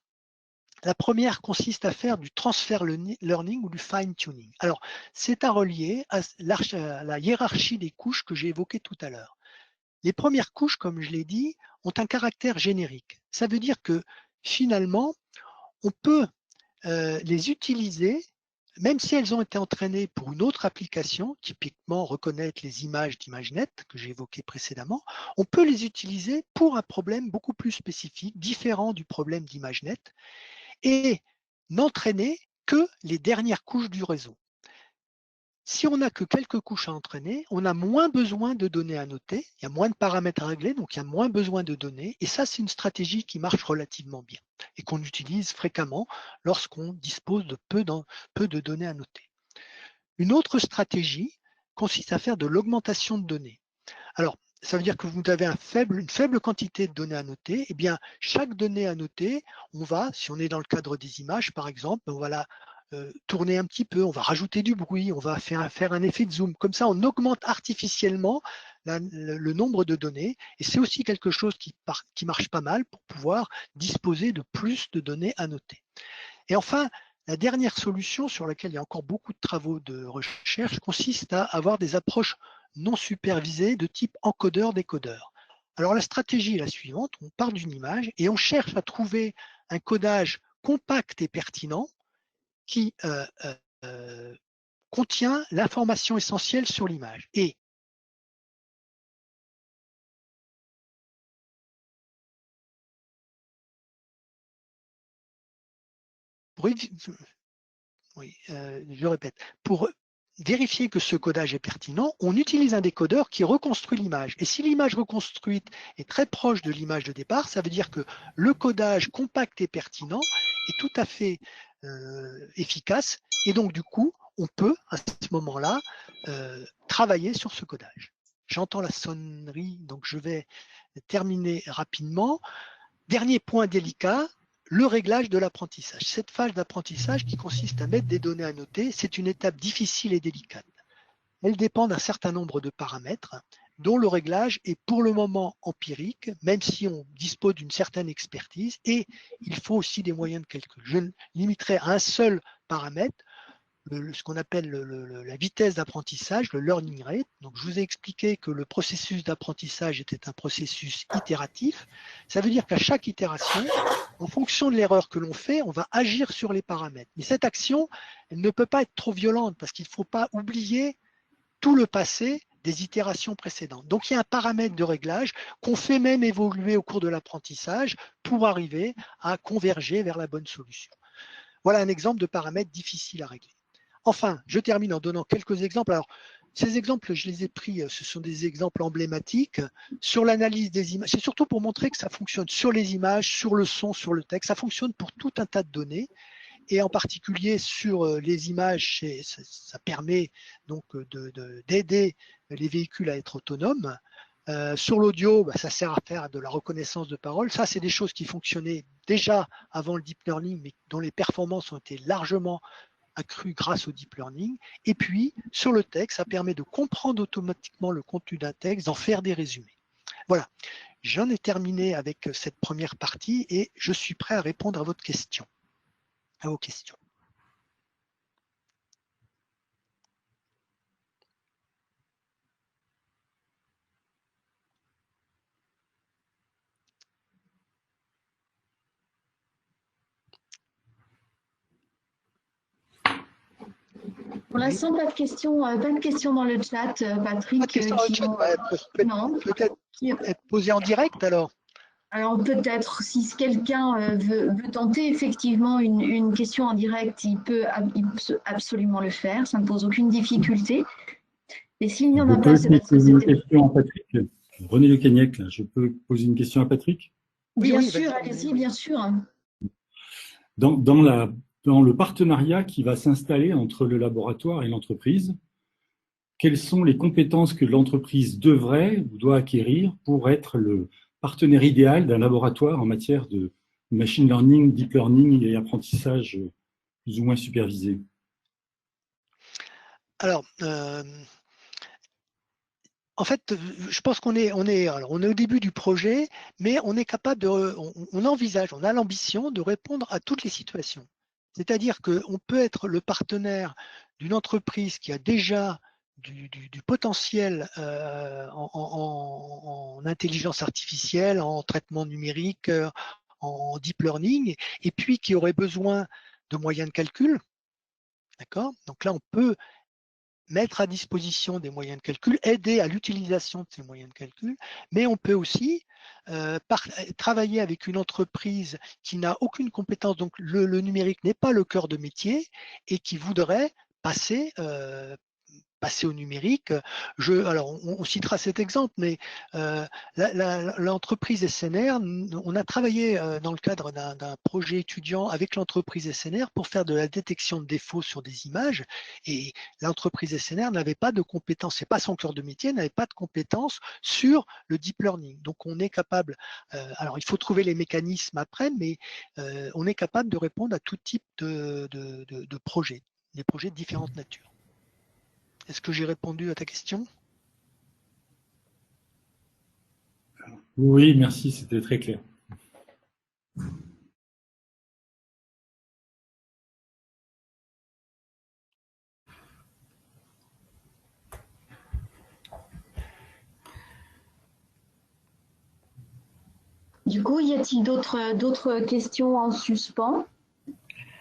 La première consiste à faire du transfer learning ou du fine-tuning. Alors, c'est à relier à la hiérarchie des couches que j'ai évoquées tout à l'heure. Les premières couches, comme je l'ai dit, ont un caractère générique. Ça veut dire que finalement, on peut les utiliser même si elles ont été entraînées pour une autre application, typiquement reconnaître les images d'ImageNet que j'ai évoquées précédemment, on peut les utiliser pour un problème beaucoup plus spécifique, différent du problème d'ImageNet, et n'entraîner que les dernières couches du réseau. Si on n'a que quelques couches à entraîner, on a moins besoin de données à noter, il y a moins de paramètres à régler, donc il y a moins besoin de données, et ça c'est une stratégie qui marche relativement bien et qu'on utilise fréquemment lorsqu'on dispose de peu de données à noter. Une autre stratégie consiste à faire de l'augmentation de données. Alors, ça veut dire que vous avez une faible quantité de données à noter, et bien chaque donnée à noter, on va, si on est dans le cadre des images par exemple, on va la tourner un petit peu, on va rajouter du bruit, on va faire un effet de zoom. Comme ça, on augmente artificiellement le nombre de données. Et c'est aussi quelque chose qui marche pas mal pour pouvoir disposer de plus de données à noter. Et enfin, la dernière solution sur laquelle il y a encore beaucoup de travaux de recherche consiste à avoir des approches non supervisées de type encodeur-décodeur. Alors la stratégie est la suivante, on part d'une image et on cherche à trouver un codage compact et pertinent qui contient l'information essentielle sur l'image. Et je répète, pour vérifier que ce codage est pertinent, on utilise un décodeur qui reconstruit l'image. Et si l'image reconstruite est très proche de l'image de départ, ça veut dire que le codage compact et pertinent est tout à fait efficace. Et donc, du coup, on peut, à ce moment-là, travailler sur ce codage. J'entends la sonnerie, donc je vais terminer rapidement. Dernier point délicat, le réglage de l'apprentissage. Cette phase d'apprentissage qui consiste à mettre des données à noter, c'est une étape difficile et délicate. Elle dépend d'un certain nombre de paramètres dont le réglage est pour le moment empirique, même si on dispose d'une certaine expertise, et il faut aussi des moyens de calcul. Je limiterai à un seul paramètre, ce qu'on appelle la vitesse d'apprentissage, le learning rate. Donc, je vous ai expliqué que le processus d'apprentissage était un processus itératif. Ça veut dire qu'à chaque itération, en fonction de l'erreur que l'on fait, on va agir sur les paramètres. Mais cette action, elle ne peut pas être trop violente parce qu'il ne faut pas oublier tout le passé des itérations précédentes. Donc, il y a un paramètre de réglage qu'on fait même évoluer au cours de l'apprentissage pour arriver à converger vers la bonne solution. Voilà un exemple de paramètre difficile à régler. Enfin, je termine en donnant quelques exemples. Alors, ces exemples, je les ai pris, ce sont des exemples emblématiques sur l'analyse des images. C'est surtout pour montrer que ça fonctionne sur les images, sur le son, sur le texte. Ça fonctionne pour tout un tas de données. Et en particulier sur les images, ça permet donc d'aider les véhicules à être autonomes. Sur l'audio, ça sert à faire de la reconnaissance de parole. Ça, c'est des choses qui fonctionnaient déjà avant le deep learning, mais dont les performances ont été largement accrues grâce au deep learning. Et puis, sur le texte, ça permet de comprendre automatiquement le contenu d'un texte, d'en faire des résumés. Voilà, j'en ai terminé avec cette première partie et je suis prêt à répondre à vos questions. Pour l'instant, pas de questions dans le chat, Patrick. Pas de questions dans le chat. Non. Peut-être être posées en direct alors. Alors peut-être, si quelqu'un veut tenter effectivement une question en direct, il peut absolument le faire, ça ne pose aucune difficulté. Et s'il n'y en a pas, c'est parce que c'était… une question à Patrick. René Le Cagnac, là, je peux poser une question à Patrick? Bien sûr, allez-y, bien sûr. Dans le partenariat qui va s'installer entre le laboratoire et l'entreprise, quelles sont les compétences que l'entreprise devrait ou doit acquérir pour être le partenaire idéal d'un laboratoire en matière de machine learning, deep learning et apprentissage plus ou moins supervisé? Alors, en fait, je pense qu'on est au début du projet, mais on est capable on envisage, on a l'ambition de répondre à toutes les situations. C'est-à-dire qu'on peut être le partenaire d'une entreprise qui a déjà du potentiel en intelligence artificielle, en traitement numérique, en deep learning, et puis qui aurait besoin de moyens de calcul, D'accord? Donc là, on peut mettre à disposition des moyens de calcul, aider à l'utilisation de ces moyens de calcul, mais on peut aussi travailler avec une entreprise qui n'a aucune compétence, donc le numérique n'est pas le cœur de métier et qui voudrait passer au numérique. Alors, on citera cet exemple, mais l'entreprise SNR, on a travaillé dans le cadre d'un projet étudiant avec l'entreprise SNR pour faire de la détection de défauts sur des images. Et l'entreprise SNR n'avait pas de compétences, c'est pas son cœur de métier, n'avait pas de compétences sur le deep learning. Donc, on est capable, alors il faut trouver les mécanismes après, mais on est capable de répondre à tout type de projets, des projets de différentes natures. Est-ce que j'ai répondu à ta question? Oui, merci, c'était très clair. Du coup, y a-t-il d'autres questions en suspens?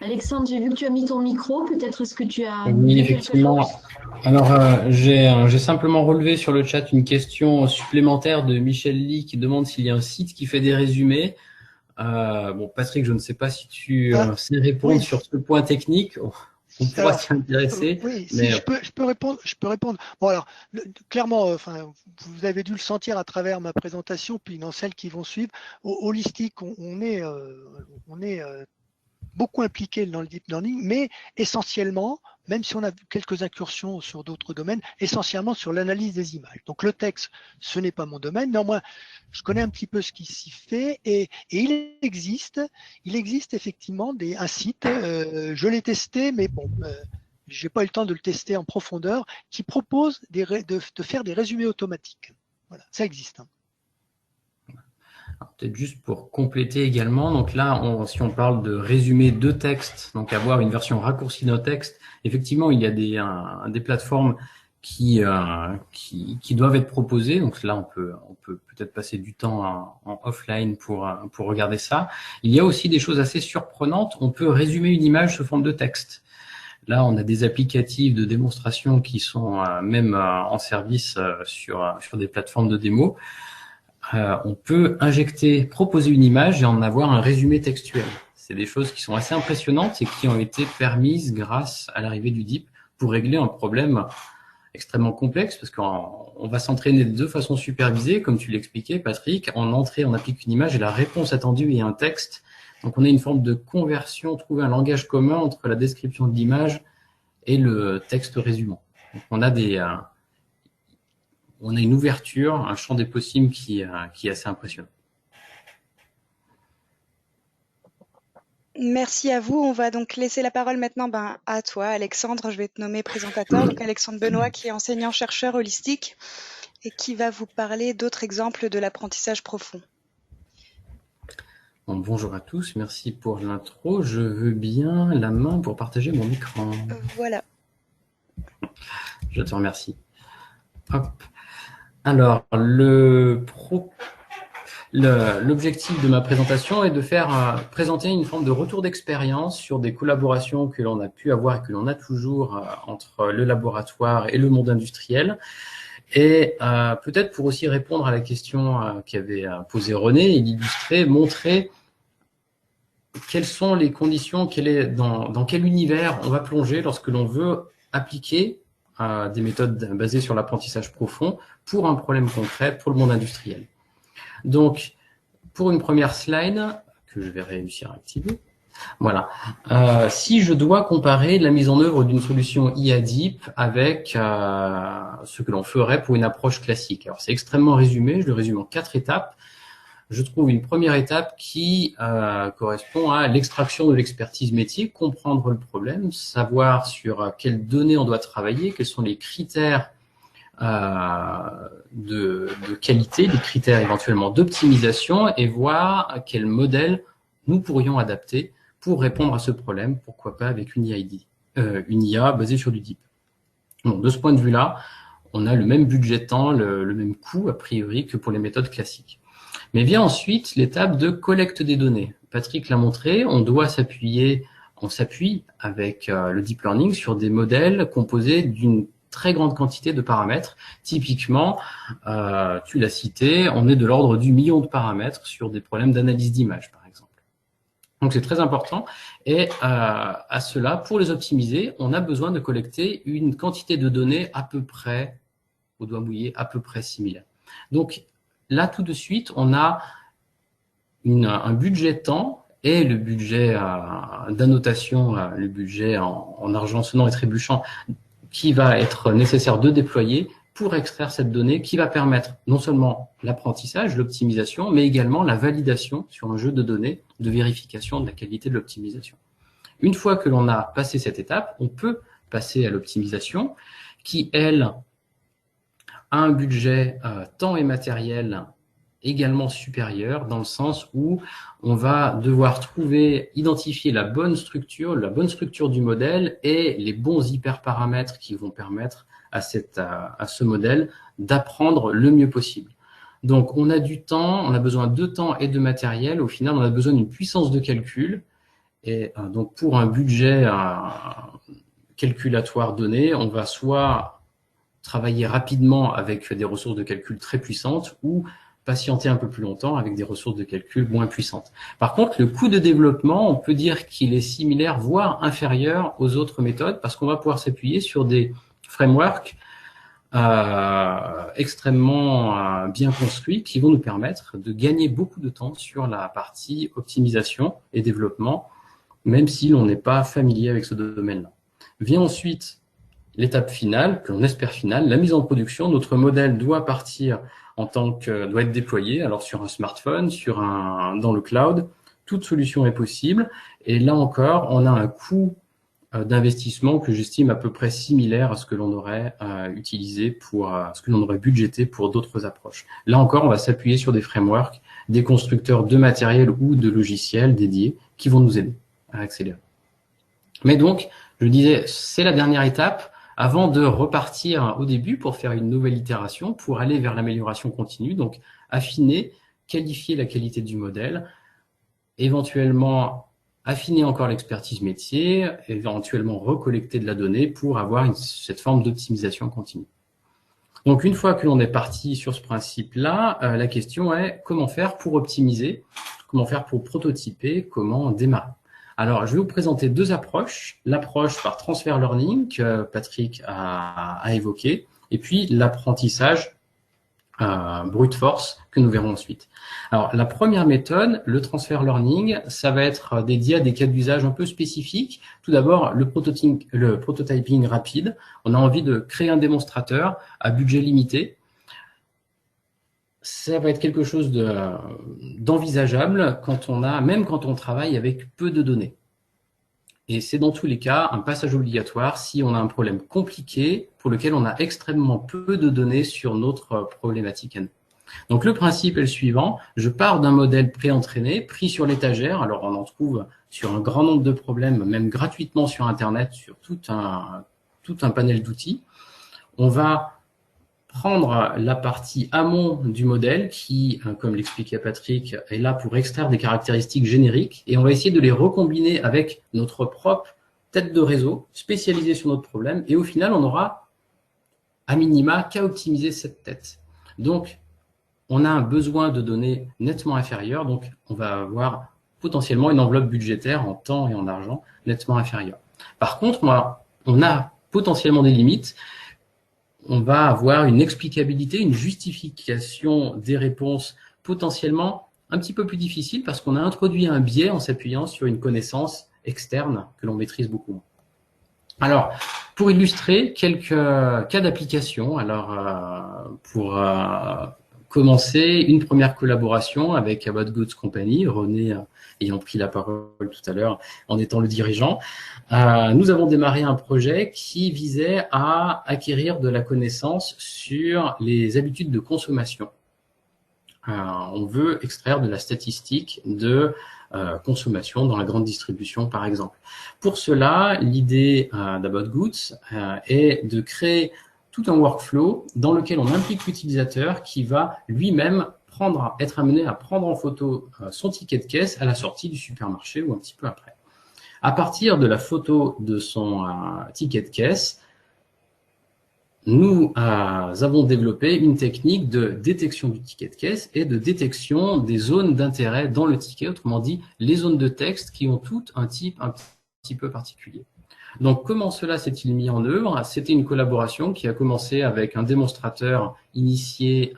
Alexandre, j'ai vu que tu as mis ton micro. Peut-être est-ce que tu as Oui, effectivement. Alors, j'ai simplement relevé sur le chat une question supplémentaire de Michel Lee qui demande s'il y a un site qui fait des résumés. Bon, Patrick, je ne sais pas si tu sais répondre sur ce point technique. On pourra s'y intéresser. Oui, mais... si je peux répondre. Bon, alors, clairement, vous avez dû le sentir à travers ma présentation, puis dans celles qui vont suivre. Holistique, on est beaucoup impliqué dans le deep learning, mais essentiellement, même si on a quelques incursions sur d'autres domaines, essentiellement sur l'analyse des images. Donc le texte, ce n'est pas mon domaine, néanmoins, je connais un petit peu ce qui s'y fait et il existe effectivement un site, je l'ai testé, mais bon, j'ai pas eu le temps de le tester en profondeur, qui propose de faire des résumés automatiques. Voilà, ça existe. Peut-être juste pour compléter également, donc là, si on parle de résumé de texte, donc avoir une version raccourcie d'un texte, effectivement, il y a des plateformes qui doivent être proposées. Donc là, on peut peut-être passer du temps en offline pour regarder ça. Il y a aussi des choses assez surprenantes. On peut résumer une image sous forme de texte. Là, on a des applicatifs de démonstration qui sont même en service sur des plateformes de démo. On peut proposer une image et en avoir un résumé textuel. C'est des choses qui sont assez impressionnantes et qui ont été permises grâce à l'arrivée du DeepL pour régler un problème extrêmement complexe parce qu'on va s'entraîner de deux façons supervisées, comme tu l'expliquais, Patrick. En entrée, on applique une image et la réponse attendue est un texte. Donc, on a une forme de conversion, trouver un langage commun entre la description de l'image et le texte résumant. Donc, on a une ouverture, un champ des possibles qui est assez impressionnant. Merci à vous. On va donc laisser la parole maintenant à toi, Alexandre. Je vais te nommer présentateur. Donc Alexandre Benoît, qui est enseignant-chercheur holistique et qui va vous parler d'autres exemples de l'apprentissage profond. Bon, bonjour à tous, merci pour l'intro. Je veux bien la main pour partager mon écran. Voilà. Je te remercie. Hop. Alors, l'objectif de ma présentation est de présenter une forme de retour d'expérience sur des collaborations que l'on a pu avoir et que l'on a toujours entre le laboratoire et le monde industriel. Et peut-être pour aussi répondre à la question qu'avait posée René et l'illustrer, montrer quelles sont les conditions, dans quel univers on va plonger lorsque l'on veut appliquer des méthodes basées sur l'apprentissage profond pour un problème concret pour le monde industriel. Donc, pour une première slide, que je vais réussir à activer, voilà. Si je dois comparer la mise en œuvre d'une solution IA Deep avec ce que l'on ferait pour une approche classique. Alors, c'est extrêmement résumé, je le résume en 4 étapes. Je trouve une première étape qui correspond à l'extraction de l'expertise métier, comprendre le problème, savoir sur quelles données on doit travailler, quels sont les critères de qualité, les critères éventuellement d'optimisation et voir quel modèle nous pourrions adapter pour répondre à ce problème, pourquoi pas avec une IA basée sur du Deep. Bon, de ce point de vue-là, on a le même budget de temps, le même coût a priori que pour les méthodes classiques. Mais vient ensuite l'étape de collecte des données. Patrick l'a montré, on doit s'appuyer on s'appuie avec le deep learning sur des modèles composés d'une très grande quantité de paramètres. Typiquement, tu l'as cité, on est de l'ordre du million de paramètres sur des problèmes d'analyse d'image, par exemple. Donc, c'est très important. Et à cela, pour les optimiser, on a besoin de collecter une quantité de données à peu près, au doigt mouillé, à peu près similaire. Donc, là, tout de suite, on a un budget temps et le budget d'annotation, le budget en argent sonnant et trébuchant, qui va être nécessaire de déployer pour extraire cette donnée qui va permettre non seulement l'apprentissage, l'optimisation, mais également la validation sur un jeu de données de vérification de la qualité de l'optimisation. Une fois que l'on a passé cette étape, on peut passer à l'optimisation qui, elle, a un budget temps et matériel également supérieur, dans le sens où on va devoir identifier la bonne structure du modèle et les bons hyperparamètres qui vont permettre à ce modèle d'apprendre le mieux possible. Donc, on a du temps, on a besoin de temps et de matériel. Au final, on a besoin d'une puissance de calcul. Et donc, pour un budget calculatoire donné, on va soit travailler rapidement avec des ressources de calcul très puissantes ou patienter un peu plus longtemps avec des ressources de calcul moins puissantes. Par contre, le coût de développement, on peut dire qu'il est similaire, voire inférieur aux autres méthodes, parce qu'on va pouvoir s'appuyer sur des frameworks extrêmement bien construits qui vont nous permettre de gagner beaucoup de temps sur la partie optimisation et développement, même si l'on n'est pas familier avec ce domaine-là. Vient ensuite l'étape finale, que l'on espère finale, la mise en production. Notre modèle doit partir doit être déployé, alors sur un smartphone, dans le cloud. Toute solution est possible. Et là encore, on a un coût d'investissement que j'estime à peu près similaire à ce que l'on aurait utilisé ce que l'on aurait budgété pour d'autres approches. Là encore, on va s'appuyer sur des frameworks, des constructeurs de matériel ou de logiciels dédiés qui vont nous aider à accélérer. Mais donc, je disais, c'est la dernière étape avant de repartir au début pour faire une nouvelle itération, pour aller vers l'amélioration continue. Donc, affiner, qualifier la qualité du modèle, éventuellement affiner encore l'expertise métier, éventuellement recollecter de la donnée pour avoir cette forme d'optimisation continue. Donc, une fois que l'on est parti sur ce principe-là, la question est comment faire pour optimiser, comment faire pour prototyper, comment démarrer. Alors, je vais vous présenter deux approches. L'approche par transfer learning que Patrick a évoqué, et puis l'apprentissage brute force que nous verrons ensuite. Alors, la première méthode, le transfer learning, ça va être dédié à des cas d'usage un peu spécifiques. Tout d'abord, le prototyping rapide. On a envie de créer un démonstrateur à budget limité. Ça va être quelque chose d'envisageable même quand on travaille avec peu de données. Et c'est dans tous les cas un passage obligatoire si on a un problème compliqué pour lequel on a extrêmement peu de données sur notre problématique à nous. Donc le principe est le suivant, je pars d'un modèle pré-entraîné, pris sur l'étagère, alors on en trouve sur un grand nombre de problèmes, même gratuitement sur Internet, sur tout un panel d'outils. On va prendre la partie amont du modèle qui, comme l'expliquait Patrick, est là pour extraire des caractéristiques génériques et on va essayer de les recombiner avec notre propre tête de réseau spécialisée sur notre problème et au final, on aura à minima qu'à optimiser cette tête. Donc, on a un besoin de données nettement inférieur, donc on va avoir potentiellement une enveloppe budgétaire en temps et en argent nettement inférieure. Par contre, on a potentiellement des limites. On va avoir une explicabilité, une justification des réponses potentiellement un petit peu plus difficile parce qu'on a introduit un biais en s'appuyant sur une connaissance externe que l'on maîtrise beaucoup moins. Alors, pour illustrer quelques cas d'application, pour commencer, une première collaboration avec About Goods Company, René ayant pris la parole tout à l'heure en étant le dirigeant. Nous avons démarré un projet qui visait à acquérir de la connaissance sur les habitudes de consommation. On veut extraire de la statistique de consommation dans la grande distribution, par exemple. Pour cela, l'idée d'About Goods est de créer tout un workflow dans lequel on implique l'utilisateur qui va lui-même être amené à prendre en photo son ticket de caisse à la sortie du supermarché ou un petit peu après. À partir de la photo de son ticket de caisse, nous avons développé une technique de détection du ticket de caisse et de détection des zones d'intérêt dans le ticket, autrement dit, les zones de texte qui ont toutes un type un petit peu particulier. Donc, comment cela s'est-il mis en œuvre? C'était une collaboration qui a commencé avec un démonstrateur initié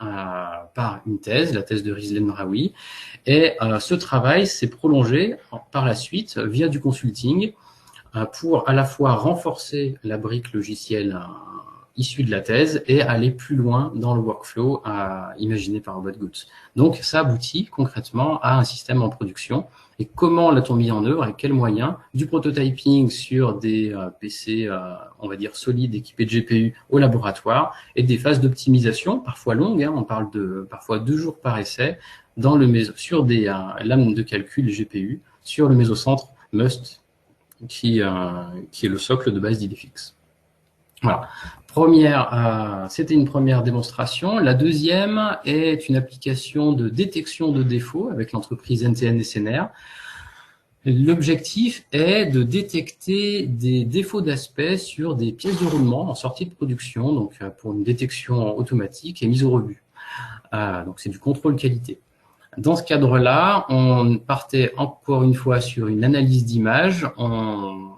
par une thèse, la thèse de Rizlan Mraoui, et ce travail s'est prolongé par la suite via du consulting pour à la fois renforcer la brique logicielle issue de la thèse et aller plus loin dans le workflow imaginé par Robot Goods. Donc, ça aboutit concrètement à un système en production. Et comment l'a-t-on mis en œuvre? Avec quels moyens? Du prototyping sur des PC, on va dire, solides, équipés de GPU au laboratoire, et des phases d'optimisation, parfois longues, on parle de parfois 2 jours par essai, sur des lames de calcul GPU, sur le mésocentre Must, qui est le socle de base d'Idéfix. Voilà. C'était une première démonstration. La deuxième est une application de détection de défauts avec l'entreprise NTN SNR. L'objectif est de détecter des défauts d'aspect sur des pièces de roulement en sortie de production, donc pour une détection automatique et mise au rebut. Donc c'est du contrôle qualité. Dans ce cadre-là, on partait encore une fois sur une analyse d'image. On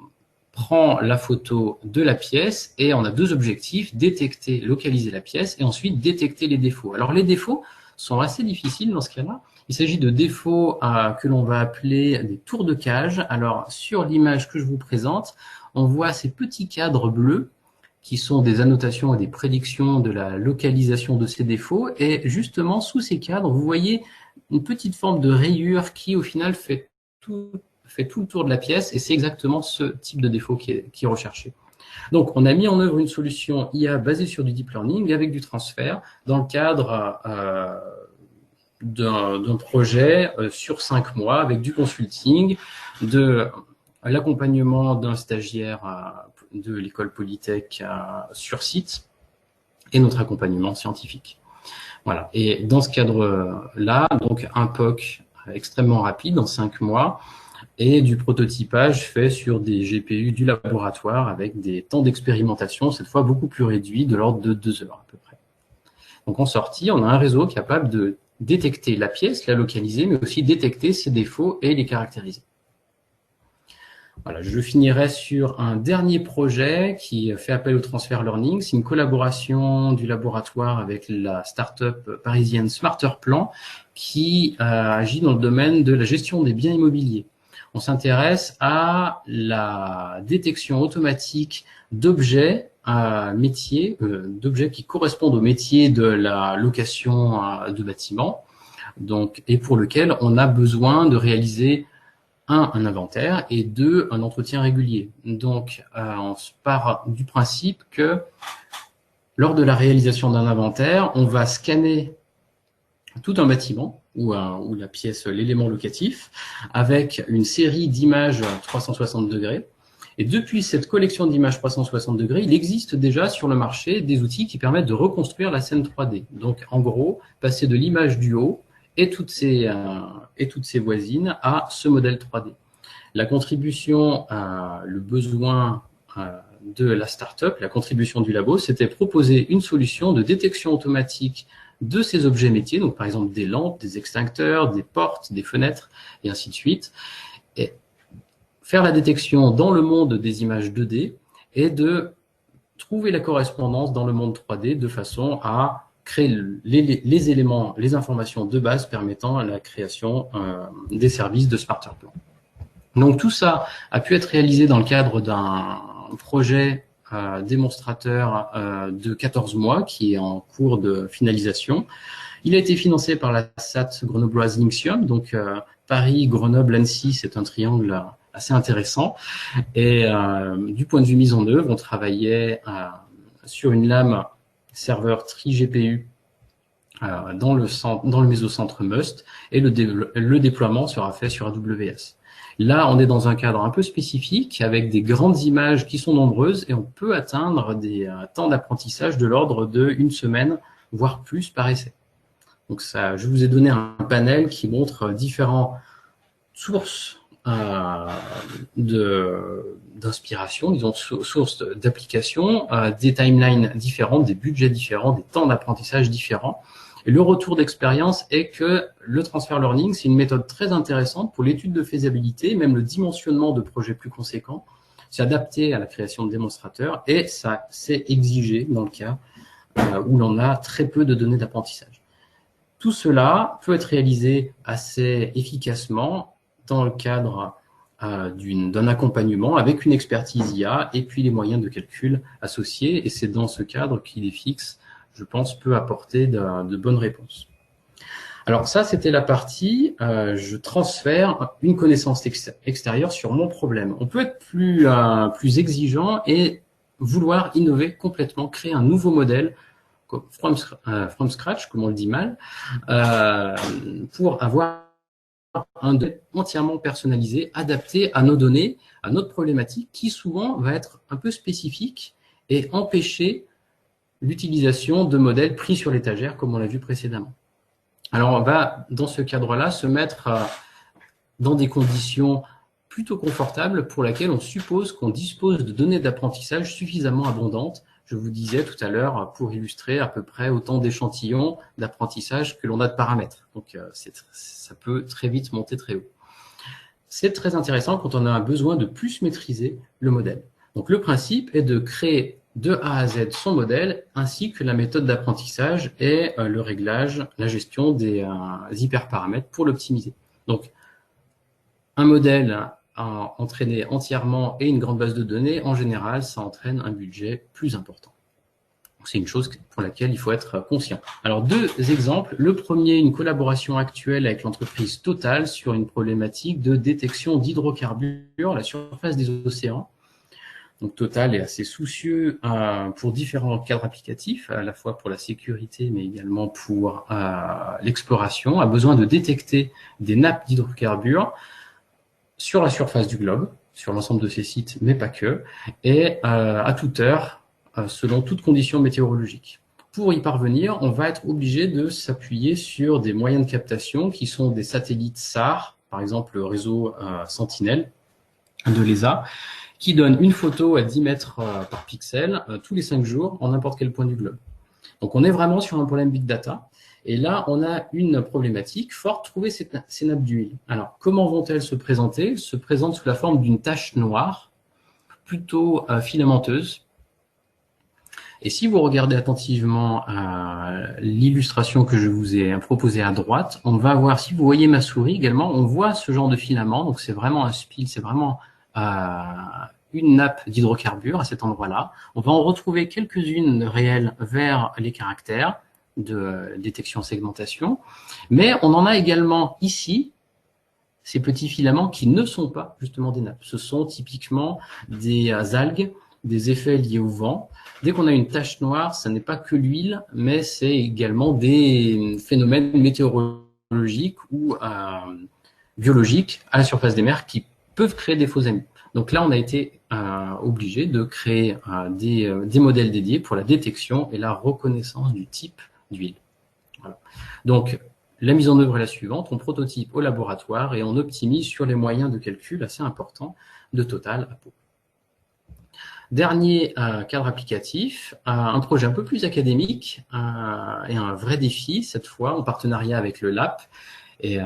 prend la photo de la pièce et on a 2 objectifs, détecter, localiser la pièce et ensuite détecter les défauts. Alors les défauts sont assez difficiles dans ce cas-là. Il s'agit de défauts que l'on va appeler des tours de cage. Alors sur l'image que je vous présente, on voit ces petits cadres bleus qui sont des annotations et des prédictions de la localisation de ces défauts. Et justement, sous ces cadres, vous voyez une petite forme de rayure qui au final fait tout le tour de la pièce, et c'est exactement ce type de défaut qui est recherché. Donc, on a mis en œuvre une solution IA basée sur du deep learning avec du transfert dans le cadre d'un projet sur 5 mois avec du consulting, de l'accompagnement d'un stagiaire de l'école Polytech sur site et notre accompagnement scientifique. Voilà. Et dans ce cadre-là, donc un POC extrêmement rapide en 5 mois, et du prototypage fait sur des GPU du laboratoire avec des temps d'expérimentation, cette fois beaucoup plus réduits, de l'ordre de 2 heures à peu près. Donc en sortie, on a un réseau capable de détecter la pièce, la localiser, mais aussi détecter ses défauts et les caractériser. Voilà, je finirai sur un dernier projet qui fait appel au transfer learning. C'est une collaboration du laboratoire avec la start-up parisienne Smarter Plan qui agit dans le domaine de la gestion des biens immobiliers. On s'intéresse à la détection automatique d'objets d'objets qui correspondent au métier de la location de bâtiments, donc, et pour lequel on a besoin de réaliser un inventaire et 2, un entretien régulier. Donc, on part du principe que lors de la réalisation d'un inventaire, on va scanner tout un bâtiment ou la pièce, l'élément locatif, avec une série d'images 360 degrés. Et depuis cette collection d'images 360 degrés, il existe déjà sur le marché des outils qui permettent de reconstruire la scène 3D. Donc, en gros, passer de l'image du haut et toutes ses voisines à ce modèle 3D. La contribution, le besoin de la start-up, la contribution du labo, c'était proposer une solution de détection automatique de ces objets métiers, donc par exemple des lampes, des extincteurs, des portes, des fenêtres, et ainsi de suite, et faire la détection dans le monde des images 2D et de trouver la correspondance dans le monde 3D de façon à créer les éléments, les informations de base permettant la création des services de Smarter Plan. Donc tout ça a pu être réalisé dans le cadre d'un projet démonstrateur de 14 mois qui est en cours de finalisation. Il a été financé par la SAT grenobloise Linxium, donc Paris, Grenoble, Annecy, c'est un triangle assez intéressant. Et du point de vue mise en œuvre, on travaillait sur une lame serveur tri-GPU dans le mésocentre Must, et le déploiement sera fait sur AWS. Là, on est dans un cadre un peu spécifique avec des grandes images qui sont nombreuses et on peut atteindre des temps d'apprentissage de l'ordre de 1 semaine, voire plus par essai. Donc ça, je vous ai donné un panel qui montre différentes sources d'inspiration, disons sources d'application, des timelines différentes, des budgets différents, des temps d'apprentissage différents. Et le retour d'expérience est que le transfer learning, c'est une méthode très intéressante pour l'étude de faisabilité, même le dimensionnement de projets plus conséquents. C'est adapté à la création de démonstrateurs et ça c'est exigé dans le cas où l'on a très peu de données d'apprentissage. Tout cela peut être réalisé assez efficacement dans le cadre d'un accompagnement avec une expertise IA et puis les moyens de calcul associés. Et c'est dans ce cadre qu'IDFX, je pense, peut apporter de bonnes réponses. Alors ça, c'était la partie, je transfère une connaissance extérieure sur mon problème. On peut être plus exigeant et vouloir innover complètement, créer un nouveau modèle from scratch, comme on le dit mal, pour avoir un modèle entièrement personnalisé, adapté à nos données, à notre problématique, qui souvent va être un peu spécifique et empêcher l'utilisation de modèles pris sur l'étagère, comme on l'a vu précédemment. Alors, on va, dans ce cadre-là, se mettre dans des conditions plutôt confortables pour lesquelles on suppose qu'on dispose de données d'apprentissage suffisamment abondantes. Je vous disais tout à l'heure, pour illustrer à peu près autant d'échantillons d'apprentissage que l'on a de paramètres. Donc, ça peut très vite monter très haut. C'est très intéressant quand on a besoin de plus maîtriser le modèle. Donc, le principe est de créer de A à Z son modèle, ainsi que la méthode d'apprentissage et le réglage, la gestion des hyperparamètres pour l'optimiser. Donc, un modèle entraîné entièrement et une grande base de données, en général, ça entraîne un budget plus important. C'est une chose pour laquelle il faut être conscient. Alors, deux exemples. Le premier, une collaboration actuelle avec l'entreprise Total sur une problématique de détection d'hydrocarbures à la surface des océans. Donc Total est assez soucieux pour différents cadres applicatifs, à la fois pour la sécurité, mais également pour l'exploration, a besoin de détecter des nappes d'hydrocarbures sur la surface du globe, sur l'ensemble de ces sites, mais pas que, et à toute heure, selon toutes conditions météorologiques. Pour y parvenir, on va être obligé de s'appuyer sur des moyens de captation qui sont des satellites SAR, par exemple le réseau Sentinel de l'ESA, qui donne une photo à 10 mètres par pixel tous les 5 jours en n'importe quel point du globe. Donc on est vraiment sur un problème big data. Et là, on a une problématique forte, trouver ces nappes d'huile. Alors, comment vont-elles se présenter? Elles se présentent sous la forme d'une tache noire, plutôt filamenteuse. Et si vous regardez attentivement l'illustration que je vous ai proposée à droite, on va voir, si vous voyez ma souris également, on voit ce genre de filament. Donc c'est vraiment un spill, c'est vraiment une nappe d'hydrocarbures à cet endroit-là. On va en retrouver quelques-unes réelles vers les caractères de détection segmentation, mais on en a également ici ces petits filaments qui ne sont pas justement des nappes. Ce sont typiquement des algues, des effets liés au vent. Dès qu'on a une tache noire, ça n'est pas que l'huile, mais c'est également des phénomènes météorologiques ou biologiques à la surface des mers qui peuvent créer des faux amis. Donc là, on a été obligé de créer des modèles dédiés pour la détection et la reconnaissance du type d'huile. Voilà. Donc, la mise en œuvre est la suivante. On prototype au laboratoire et on optimise sur les moyens de calcul assez importants de Total à Pau. Dernier cadre applicatif, un projet un peu plus académique et un vrai défi, cette fois en partenariat avec le LAP et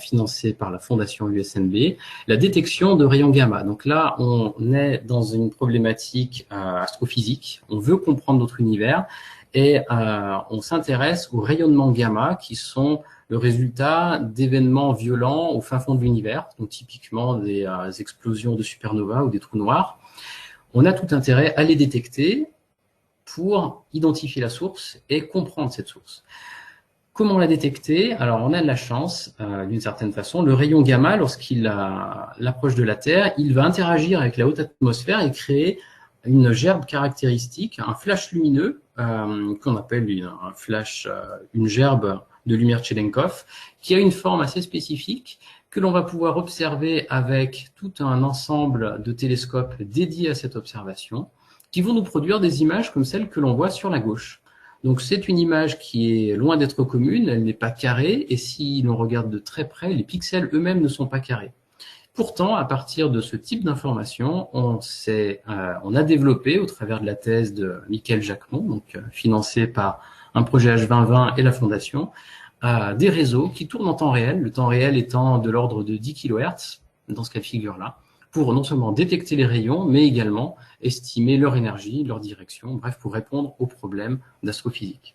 financé par la fondation USNB, la détection de rayons gamma. Donc là, on est dans une problématique astrophysique. On veut comprendre notre univers et on s'intéresse aux rayonnements gamma qui sont le résultat d'événements violents au fin fond de l'univers, donc typiquement des explosions de supernova ou des trous noirs. On a tout intérêt à les détecter pour identifier la source et comprendre cette source. Comment la détecter? Alors, on a de la chance, d'une certaine façon. Le rayon gamma, lorsqu'il approche de la Terre, il va interagir avec la haute atmosphère et créer une gerbe caractéristique, un flash lumineux, qu'on appelle une gerbe de lumière Cherenkov, qui a une forme assez spécifique, que l'on va pouvoir observer avec tout un ensemble de télescopes dédiés à cette observation, qui vont nous produire des images comme celles que l'on voit sur la gauche. Donc c'est une image qui est loin d'être commune, elle n'est pas carrée, et si l'on regarde de très près, les pixels eux-mêmes ne sont pas carrés. Pourtant, à partir de ce type d'information, on a développé, au travers de la thèse de Michael Jacquemont, donc financée par un projet H2020 et la Fondation, des réseaux qui tournent en temps réel, le temps réel étant de l'ordre de 10 kHz, dans ce cas de figure-là, pour non seulement détecter les rayons, mais également estimer leur énergie, leur direction, bref, pour répondre aux problèmes d'astrophysique.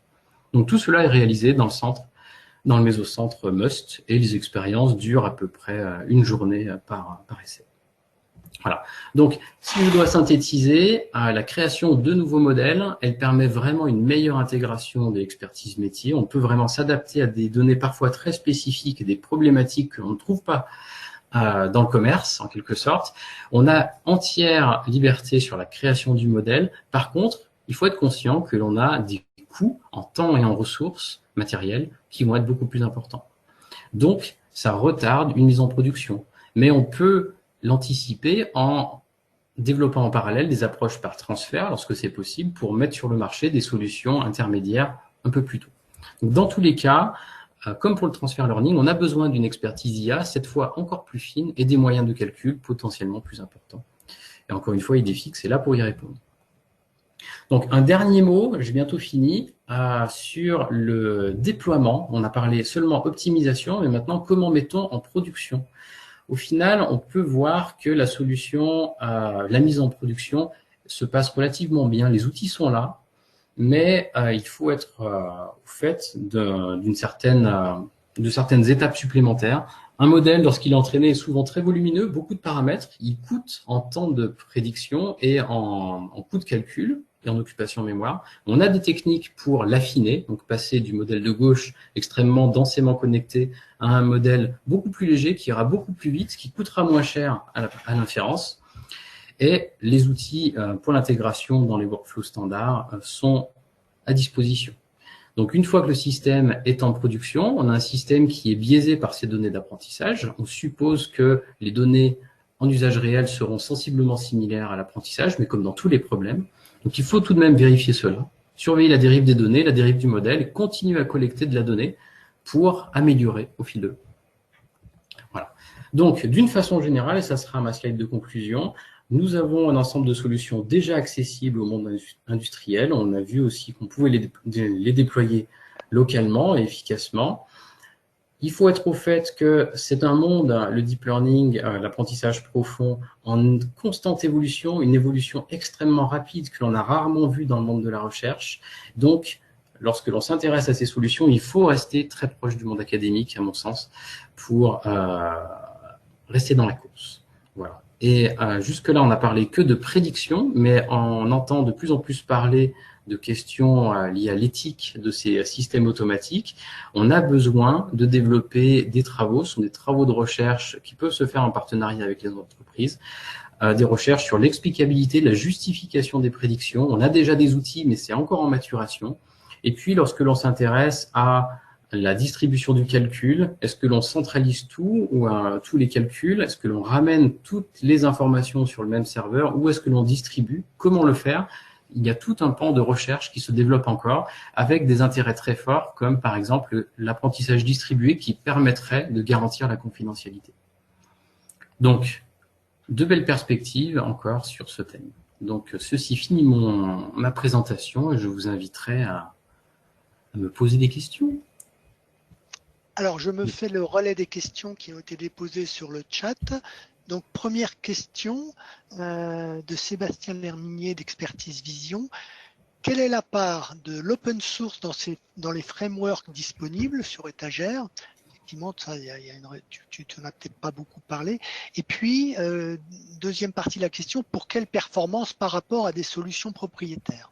Donc tout cela est réalisé dans le mésocentre MUST, et les expériences durent à peu près une journée par essai. Voilà. Donc, si je dois synthétiser, la création de nouveaux modèles, elle permet vraiment une meilleure intégration des expertises métiers. On peut vraiment s'adapter à des données parfois très spécifiques et des problématiques que l'on ne trouve pas dans le commerce, en quelque sorte. On a entière liberté sur la création du modèle. Par contre, il faut être conscient que l'on a des coûts en temps et en ressources matérielles qui vont être beaucoup plus importants. Donc, ça retarde une mise en production. Mais on peut l'anticiper en développant en parallèle des approches par transfert, lorsque c'est possible, pour mettre sur le marché des solutions intermédiaires un peu plus tôt. Donc, dans tous les cas, comme pour le transfert learning, on a besoin d'une expertise IA, cette fois encore plus fine, et des moyens de calcul potentiellement plus importants. Et encore une fois, IDFX est là pour y répondre. Donc, un dernier mot, j'ai bientôt fini, sur le déploiement. On a parlé seulement optimisation, mais maintenant, comment mettons en production? Au final, on peut voir que la solution, la mise en production se passe relativement bien. Les outils sont là, mais il faut être au fait de certaines étapes supplémentaires. Un modèle, lorsqu'il est entraîné, est souvent très volumineux, beaucoup de paramètres. Il coûte en temps de prédiction et en coût de calcul et en occupation mémoire. On a des techniques pour l'affiner, donc passer du modèle de gauche extrêmement densément connecté à un modèle beaucoup plus léger, qui ira beaucoup plus vite, qui coûtera moins cher à l'inférence. Et les outils pour l'intégration dans les workflows standards sont à disposition. Donc, une fois que le système est en production, on a un système qui est biaisé par ces données d'apprentissage. On suppose que les données en usage réel seront sensiblement similaires à l'apprentissage, mais comme dans tous les problèmes. Donc, il faut tout de même vérifier cela, surveiller la dérive des données, la dérive du modèle, et continuer à collecter de la donnée pour améliorer au fil de l'eau. Voilà. Donc, d'une façon générale, et ça sera ma slide de conclusion, nous avons un ensemble de solutions déjà accessibles au monde industriel. On a vu aussi qu'on pouvait les déployer localement et efficacement. Il faut être au fait que c'est un monde, le deep learning, l'apprentissage profond, en constante évolution, une évolution extrêmement rapide que l'on a rarement vue dans le monde de la recherche. Donc, lorsque l'on s'intéresse à ces solutions, il faut rester très proche du monde académique, à mon sens, pour rester dans la course. Voilà. Et jusque-là, on n'a parlé que de prédiction, mais on entend de plus en plus parler de questions liées à l'éthique de ces systèmes automatiques. On a besoin de développer des travaux, ce sont des travaux de recherche qui peuvent se faire en partenariat avec les entreprises, des recherches sur l'explicabilité, la justification des prédictions. On a déjà des outils, mais c'est encore en maturation. Et puis, lorsque l'on s'intéresse à la distribution du calcul, est-ce que l'on centralise tout ou tous les calculs? Est-ce que l'on ramène toutes les informations sur le même serveur ou est-ce que l'on distribue? Comment le faire? Il y a tout un pan de recherche qui se développe encore avec des intérêts très forts comme par exemple l'apprentissage distribué qui permettrait de garantir la confidentialité. Donc, de belles perspectives encore sur ce thème. Donc, ceci finit ma présentation et je vous inviterai à me poser des questions. Alors, je me fais le relais des questions qui ont été déposées sur le chat. Donc, première question de Sébastien Lerminier d'Expertise Vision. Quelle est la part de l'open source dans les frameworks disponibles sur étagère? Effectivement, ça, tu n'en as peut-être pas beaucoup parlé. Et puis, deuxième partie de la question, pour quelle performance par rapport à des solutions propriétaires?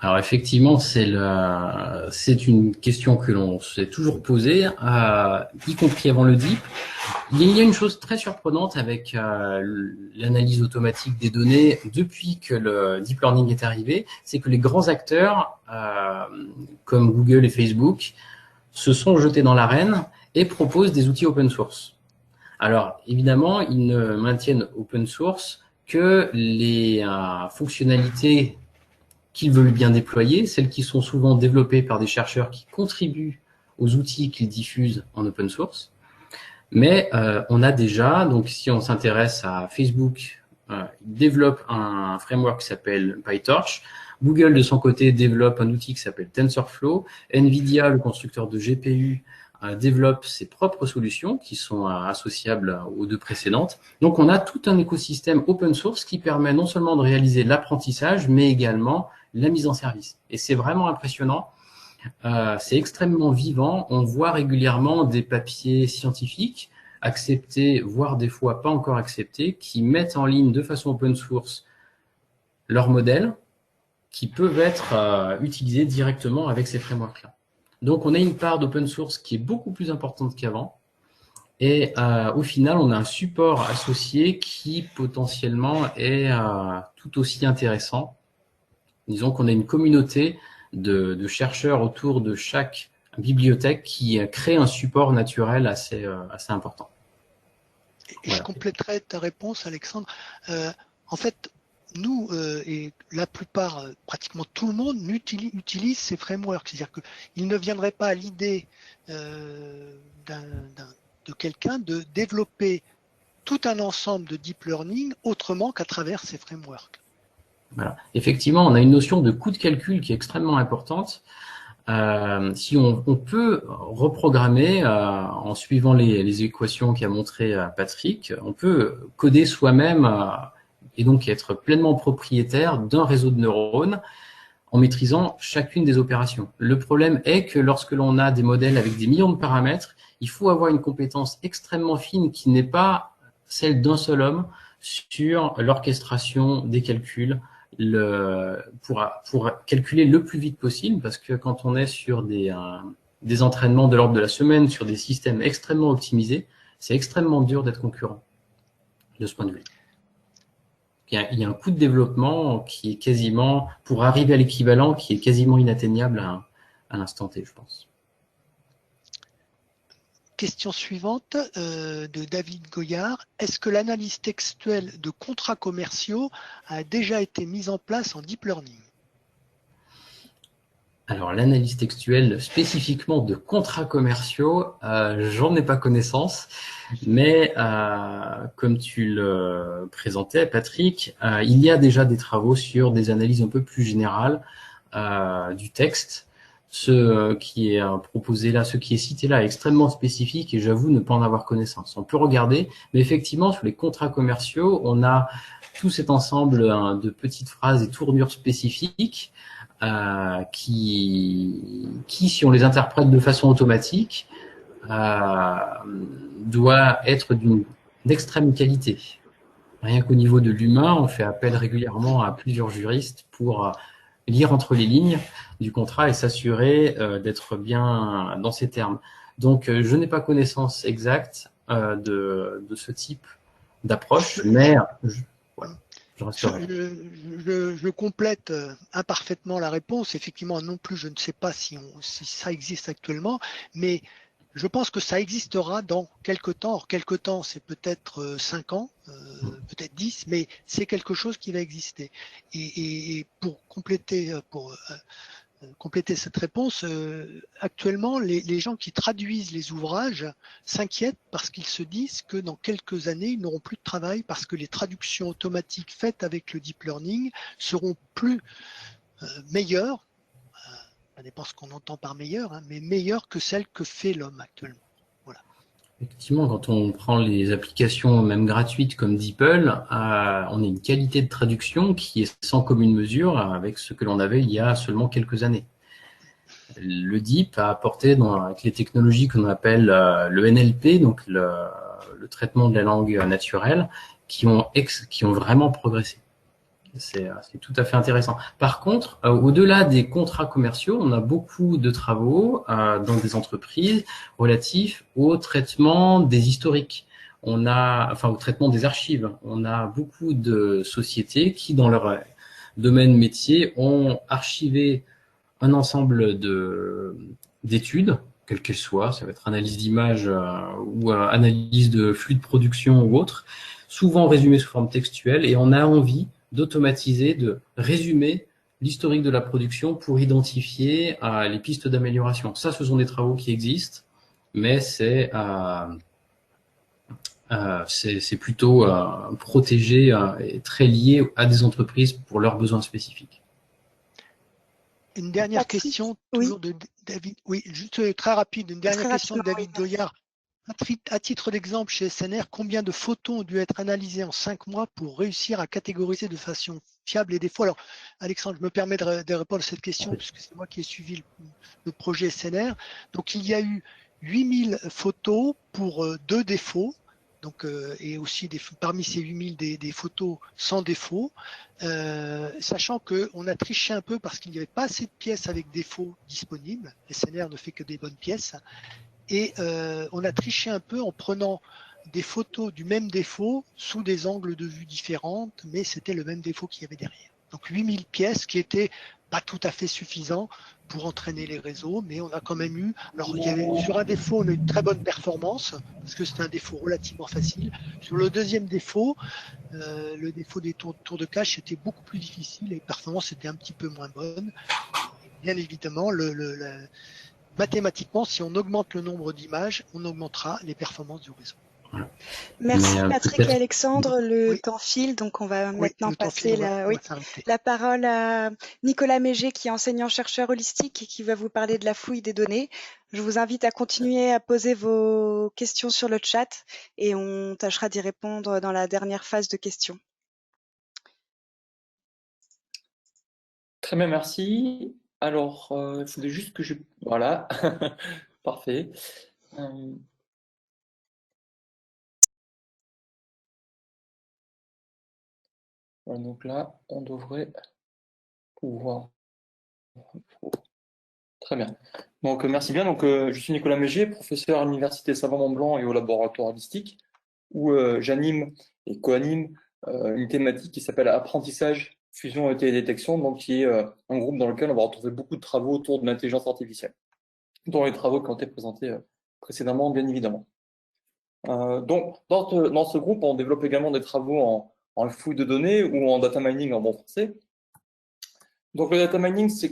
Alors effectivement, c'est une question que l'on s'est toujours posée, y compris avant le DEEP. Il y a une chose très surprenante avec l'analyse automatique des données depuis que le deep learning est arrivé, c'est que les grands acteurs comme Google et Facebook se sont jetés dans l'arène et proposent des outils open source. Alors évidemment, ils ne maintiennent open source que les fonctionnalités qu'ils veulent bien déployer, celles qui sont souvent développées par des chercheurs qui contribuent aux outils qu'ils diffusent en open source. Mais on a déjà, donc si on s'intéresse à Facebook, il développe un framework qui s'appelle PyTorch. Google, de son côté, développe un outil qui s'appelle TensorFlow. NVIDIA, le constructeur de GPU, développe ses propres solutions qui sont associables aux deux précédentes. Donc, on a tout un écosystème open source qui permet non seulement de réaliser l'apprentissage, mais également la mise en service. Et c'est vraiment impressionnant. C'est extrêmement vivant. On voit régulièrement des papiers scientifiques acceptés, voire des fois pas encore acceptés, qui mettent en ligne de façon open source leurs modèles qui peuvent être utilisés directement avec ces frameworks-là. Donc, on a une part d'open source qui est beaucoup plus importante qu'avant. Et au final, on a un support associé qui potentiellement est tout aussi intéressant. Disons qu'on a une communauté de chercheurs autour de chaque bibliothèque qui crée un support naturel assez important. Et Voilà. je compléterai ta réponse, Alexandre. En fait, nous et la plupart, pratiquement tout le monde utilise ces frameworks. C'est-à-dire qu'il ne viendrait pas à l'idée de quelqu'un de développer tout un ensemble de deep learning autrement qu'à travers ces frameworks. Voilà. Effectivement, on a une notion de coût de calcul qui est extrêmement importante. Si on peut reprogrammer en suivant les équations qu'a montré Patrick, on peut coder soi-même et donc être pleinement propriétaire d'un réseau de neurones en maîtrisant chacune des opérations. Le problème est que lorsque l'on a des modèles avec des millions de paramètres, il faut avoir une compétence extrêmement fine qui n'est pas celle d'un seul homme sur l'orchestration des calculs, pour calculer le plus vite possible, parce que quand on est sur des entraînements de l'ordre de la semaine, sur des systèmes extrêmement optimisés, c'est extrêmement dur d'être concurrent de ce point de vue. Il y a un coût de développement qui est quasiment, pour arriver à l'équivalent, qui est quasiment inatteignable à l'instant T, je pense. Question suivante de David Goyard. Est-ce que l'analyse textuelle de contrats commerciaux a déjà été mise en place en deep learning? Alors, l'analyse textuelle spécifiquement de contrats commerciaux, j'en ai pas connaissance, mais comme tu le présentais, Patrick, il y a déjà des travaux sur des analyses un peu plus générales du texte. Ce qui est proposé là, ce qui est cité là est extrêmement spécifique et j'avoue ne pas en avoir connaissance. On peut regarder, mais effectivement, sur les contrats commerciaux, on a tout cet ensemble de petites phrases et tournures spécifiques qui, si on les interprète de façon automatique, doit être d'extrême qualité. Rien qu'au niveau de l'humain, on fait appel régulièrement à plusieurs juristes pour lire entre les lignes du contrat et s'assurer d'être bien dans ces termes. Donc, je n'ai pas connaissance exacte de ce type d'approche, mais je rassurerai. Je complète imparfaitement la réponse. Effectivement, non plus, je ne sais pas si ça existe actuellement, mais je pense que ça existera dans quelques temps. Or, quelques temps, c'est peut-être 5 ans, peut-être 10, mais c'est quelque chose qui va exister. Et pour compléter cette réponse, actuellement, les gens qui traduisent les ouvrages s'inquiètent parce qu'ils se disent que dans quelques années, ils n'auront plus de travail parce que les traductions automatiques faites avec le deep learning seront plus meilleures. Ça dépend ce qu'on entend par meilleur, hein, mais meilleure que celle que fait l'homme actuellement. Voilà. Effectivement, quand on prend les applications même gratuites comme DeepL, on a une qualité de traduction qui est sans commune mesure avec ce que l'on avait il y a seulement quelques années. Le Deep a apporté avec les technologies qu'on appelle le NLP, donc le traitement de la langue naturelle, qui ont vraiment progressé. C'est tout à fait intéressant. Par contre, au-delà des contrats commerciaux, on a beaucoup de travaux dans des entreprises relatifs au traitement des historiques. Au traitement des archives. On a beaucoup de sociétés qui, dans leur domaine métier, ont archivé un ensemble d'études, quelles qu'elles soient. Ça va être analyse d'images ou analyse de flux de production ou autre, souvent résumé sous forme textuelle, et on a envie d'automatiser, de résumer l'historique de la production pour identifier les pistes d'amélioration. Ça, ce sont des travaux qui existent, mais c'est C'est plutôt protégé et très lié à des entreprises pour leurs besoins spécifiques. Une dernière Patrick, question, oui. toujours de David. Oui, juste très rapide, une dernière Très question de rapidement, David oui. Doyard. À titre d'exemple, chez SNR, combien de photos ont dû être analysées en 5 mois pour réussir à catégoriser de façon fiable les défauts? Alors, Alexandre, je me permets de répondre à cette question puisque c'est moi qui ai suivi le projet SNR. Donc, il y a eu 8000 photos pour 2 défauts. Donc, et aussi parmi ces 8000 des photos sans défaut, sachant qu'on a triché un peu parce qu'il n'y avait pas assez de pièces avec défaut disponibles. SNR ne fait que des bonnes pièces. Et on a triché un peu en prenant des photos du même défaut sous des angles de vue différents, mais c'était le même défaut qu'il y avait derrière. Donc 8000 pièces qui étaient pas tout à fait suffisants pour entraîner les réseaux, mais on a quand même eu, alors il y avait, sur un défaut, on a eu une très bonne performance, parce que c'était un défaut relativement facile. Sur le deuxième défaut, le défaut des tours de cache, c'était beaucoup plus difficile et les performances étaient un petit peu moins bonnes. Et bien évidemment, mathématiquement, si on augmente le nombre d'images, on augmentera les performances du réseau. Merci Mais, Patrick et Alexandre, le Oui. temps file, donc on va Oui, maintenant le temps passer file, on va s'arrêter. la parole à Nicolas Méger, qui est enseignant-chercheur holistique et qui va vous parler de la fouille des données. Je vous invite à continuer à poser vos questions sur le chat et on tâchera d'y répondre dans la dernière phase de questions. Très bien, merci. Alors, il faudrait juste que je... Voilà, parfait. Voilà, donc là, on devrait pouvoir... Très bien. Donc, merci bien. Donc, je suis Nicolas Méger, professeur à l'Université Savoie-Mont-Blanc et au laboratoire holistique, où j'anime et co-anime une thématique qui s'appelle apprentissage, fusion et télédétection, donc qui est un groupe dans lequel on va retrouver beaucoup de travaux autour de l'intelligence artificielle, dont les travaux qui ont été présentés précédemment, bien évidemment. Donc, dans ce groupe, on développe également des travaux en fouille de données ou en data mining en bon français. Donc, le data mining, ce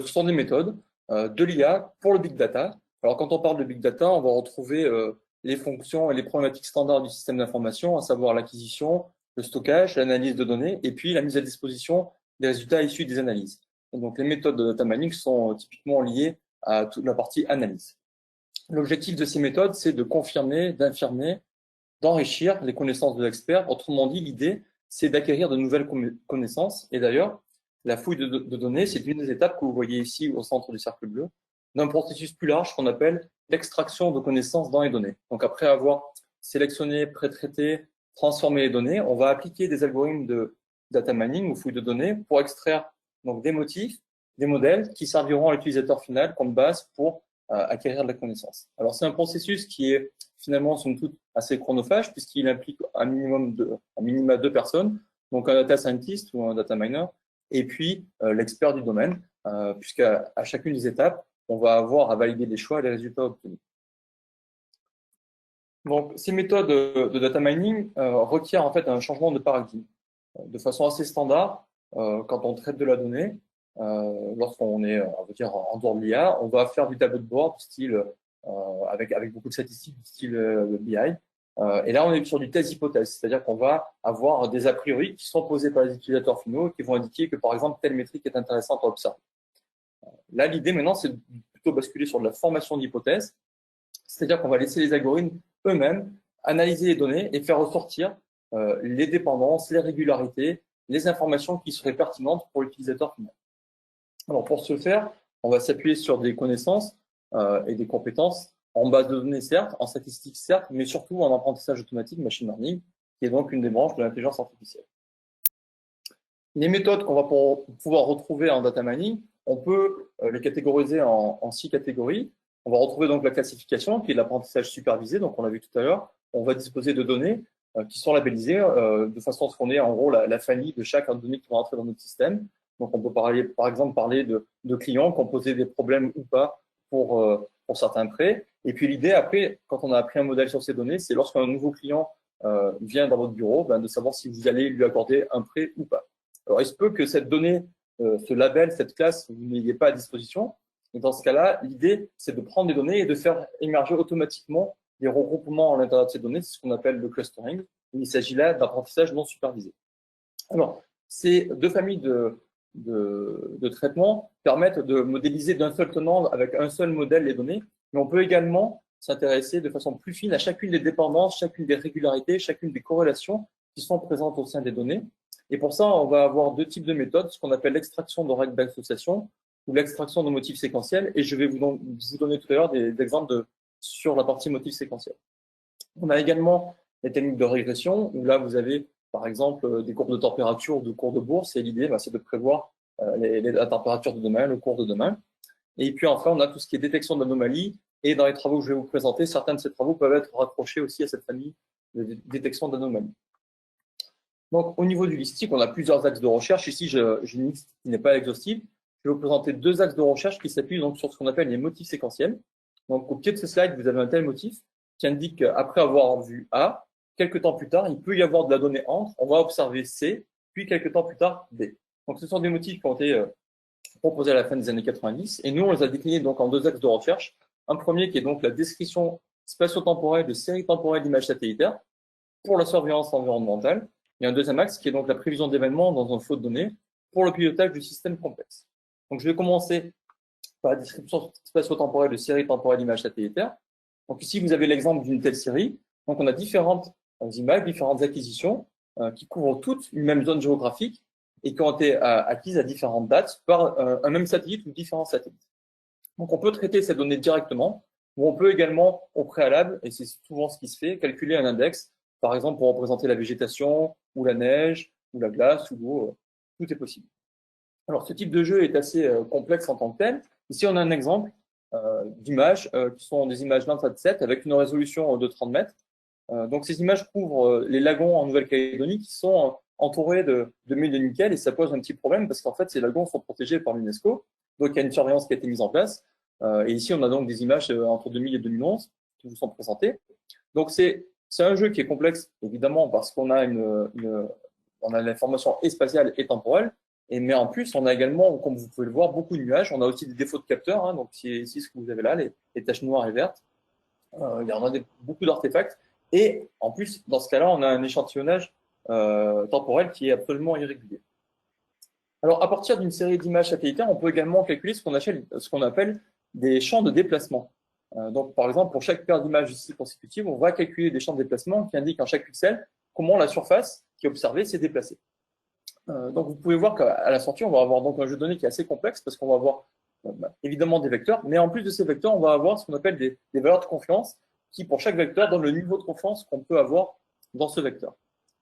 sont des méthodes de l'IA pour le big data. Alors, quand on parle de big data, on va retrouver les fonctions et les problématiques standards du système d'information, à savoir l'acquisition, le stockage, l'analyse de données, et puis la mise à disposition des résultats issus des analyses. Et donc, les méthodes de data mining sont typiquement liées à toute la partie analyse. L'objectif de ces méthodes, c'est de confirmer, d'infirmer, d'enrichir les connaissances de l'expert. Autrement dit, l'idée, c'est d'acquérir de nouvelles connaissances. Et d'ailleurs, la fouille de données, c'est une des étapes que vous voyez ici au centre du cercle bleu, d'un processus plus large qu'on appelle l'extraction de connaissances dans les données. Donc, après avoir sélectionné, pré-traité, transformé les données, on va appliquer des algorithmes de data mining ou fouille de données pour extraire donc des motifs, des modèles qui serviront à l'utilisateur final comme base pour acquérir de la connaissance. Alors, c'est un processus qui est finalement, somme toute, assez chronophage puisqu'il implique un minima 2 personnes, donc un data scientist ou un data miner, et puis l'expert du domaine, puisqu'à chacune des étapes, on va avoir à valider les choix et les résultats obtenus. Donc, ces méthodes de data mining requièrent en fait un changement de paradigme. De façon assez standard, quand on traite de la donnée, lorsqu'on est, on va dire, en dehors de l'IA, on va faire du tableau de bord style avec beaucoup de statistiques du style BI. Et là, on est sur du test hypothèse, c'est-à-dire qu'on va avoir des a priori qui sont posés par les utilisateurs finaux qui vont indiquer que, par exemple, telle métrique est intéressante à observer. Là, l'idée maintenant, c'est de plutôt basculer sur de la formation d'hypothèses, c'est-à-dire qu'on va laisser les algorithmes eux-mêmes analyser les données et faire ressortir les dépendances, les régularités, les informations qui seraient pertinentes pour l'utilisateur final. Alors, pour ce faire, on va s'appuyer sur des connaissances et des compétences en base de données, certes, en statistiques, certes, mais surtout en apprentissage automatique, machine learning, qui est donc une des branches de l'intelligence artificielle. Les méthodes qu'on va pouvoir retrouver en data mining, on peut les catégoriser en 6 catégories. On va retrouver donc la classification, qui est l'apprentissage supervisé, donc on l'a vu tout à l'heure. On va disposer de données qui sont labellisées de façon à ce qu'on ait en gros la famille de chaque donnée qui va entrer dans notre système. Donc on peut par exemple parler de clients qui ont posé des problèmes ou pas pour certains prêts. Et puis l'idée après, quand on a appris un modèle sur ces données, c'est lorsqu'un nouveau client vient dans votre bureau, de savoir si vous allez lui accorder un prêt ou pas. Alors il se peut que cette donnée, ce label, cette classe, vous n'ayez pas à disposition. Et dans ce cas-là, l'idée, c'est de prendre des données et de faire émerger automatiquement des regroupements à l'intérieur de ces données, c'est ce qu'on appelle le clustering. Il s'agit là d'apprentissage non supervisé. Alors, ces deux familles de traitements permettent de modéliser d'un seul tenant avec un seul modèle les données, mais on peut également s'intéresser de façon plus fine à chacune des dépendances, chacune des régularités, chacune des corrélations qui sont présentes au sein des données. Et pour ça, on va avoir deux types de méthodes, ce qu'on appelle l'extraction de règles d'association ou l'extraction de motifs séquentiels. Et je vais vous donner tout à l'heure des exemples sur la partie motifs séquentiels. On a également les techniques de régression, où là, vous avez, par exemple, des courbes de température ou de cours de bourse. Et l'idée, c'est de prévoir la température de demain, le cours de demain. Et puis enfin, on a tout ce qui est détection d'anomalies. Et dans les travaux que je vais vous présenter, certains de ces travaux peuvent être raccrochés aussi à cette famille de détection d'anomalies. Donc, au niveau du listing, on a plusieurs axes de recherche. Ici, j'ai une liste qui n'est pas exhaustive. Je vais vous présenter deux axes de recherche qui s'appuient donc sur ce qu'on appelle les motifs séquentiels. Donc, au pied de ce slide, vous avez un tel motif qui indique qu'après avoir vu A, quelques temps plus tard, il peut y avoir de la donnée entre. On va observer C, puis quelques temps plus tard, D. Donc, ce sont des motifs qui ont été proposés à la fin des années 90. Et nous, on les a déclinés donc en deux axes de recherche. Un premier qui est donc la description spatio-temporelle de séries temporelles d'images satellitaires pour la surveillance environnementale. Et un deuxième axe qui est donc la prévision d'événements dans un flot de données pour le pilotage du système complexe. Donc, je vais commencer par la description spatio-temporelle de séries temporelles d'images satellitaires. Donc, ici, vous avez l'exemple d'une telle série. Donc, on a différentes images, différentes acquisitions qui couvrent toutes une même zone géographique et qui ont été acquises à différentes dates par un même satellite ou différents satellites. Donc, on peut traiter ces données directement ou on peut également, au préalable, et c'est souvent ce qui se fait, calculer un index, par exemple pour représenter la végétation ou la neige ou la glace ou l'eau, tout est possible. Alors, ce type de jeu est assez complexe en tant que tel. Ici, on a un exemple d'images qui sont des images Landsat avec une résolution de 30 mètres. Donc, ces images couvrent les lagons en Nouvelle-Calédonie qui sont entourés de mines de nickel et ça pose un petit problème parce qu'en fait, ces lagons sont protégés par l'UNESCO. Donc, il y a une surveillance qui a été mise en place. Et ici, on a donc des images entre 2000 et 2011 qui vous sont présentées. Donc, c'est un jeu qui est complexe, évidemment, parce qu'on a on a l'information et spatiale et temporelle. Mais en plus, on a également, comme vous pouvez le voir, beaucoup de nuages. On a aussi des défauts de capteurs. Donc, c'est ici ce que vous avez là, les taches noires et vertes. Il y en a beaucoup d'artefacts. Et en plus, dans ce cas-là, on a un échantillonnage temporel qui est absolument irrégulier. Alors, à partir d'une série d'images satellitaires, on peut également calculer ce qu'on appelle des champs de déplacement. Donc, par exemple, pour chaque paire d'images ici consécutives, on va calculer des champs de déplacement qui indiquent en chaque pixel comment la surface qui est observée s'est déplacée. Donc, vous pouvez voir qu'à la sortie, on va avoir donc un jeu de données qui est assez complexe parce qu'on va avoir évidemment des vecteurs, mais en plus de ces vecteurs, on va avoir ce qu'on appelle des valeurs de confiance qui, pour chaque vecteur, donnent le niveau de confiance qu'on peut avoir dans ce vecteur.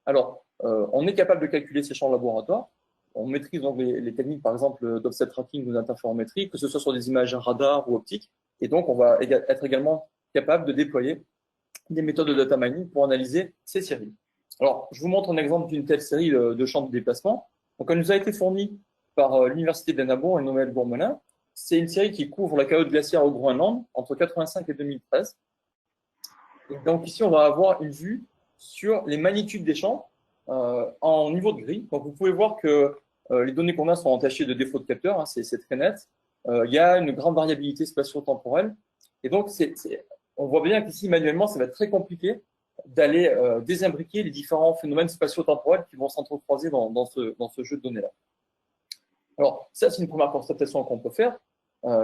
Alors, on est capable de calculer ces champs en laboratoire. On maîtrise donc les techniques, par exemple, d'offset tracking ou d'interférométrie, que ce soit sur des images radar ou optiques. Et donc, on va être également capable de déployer des méthodes de data mining pour analyser ces séries. Alors, je vous montre un exemple d'une telle série de champs de déplacement. Donc, elle nous a été fournie par l'Université d'Annabo et Noël Gourmelin. C'est une série qui couvre la calotte glaciaire au Groenland entre 1985 et 2013. Et donc, ici, on va avoir une vue sur les magnitudes des champs en niveau de gris. Donc, vous pouvez voir que les données qu'on a sont entachées de défauts de capteurs, hein, c'est très net. Il y a une grande variabilité spatio-temporelle. Et donc, on voit bien qu'ici, manuellement, ça va être très compliqué d'aller désimbriquer les différents phénomènes spatio-temporels qui vont s'entrecroiser dans ce jeu de données-là. Alors, ça, c'est une première constatation qu'on peut faire.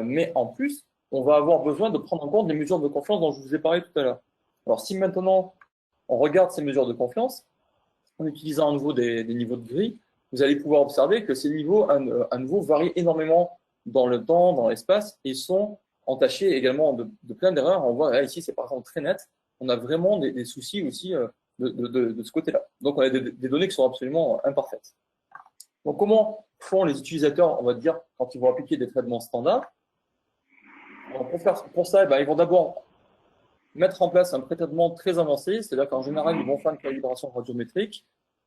Mais en plus, on va avoir besoin de prendre en compte les mesures de confiance dont je vous ai parlé tout à l'heure. Alors, si maintenant, on regarde ces mesures de confiance, en utilisant à nouveau des niveaux de gris, vous allez pouvoir observer que ces niveaux, à nouveau, varient énormément dans le temps, dans l'espace, et sont entachés également de plein d'erreurs. On voit là, ici, c'est par exemple très net. On a vraiment des soucis aussi de ce côté-là. Donc, on a des données qui sont absolument imparfaites. Donc, comment font les utilisateurs, on va dire, quand ils vont appliquer des traitements standards? Alors, pour ça, ils vont d'abord mettre en place un pré-traitement très avancé, c'est-à-dire qu'en général, ils vont faire une calibration radiométrique,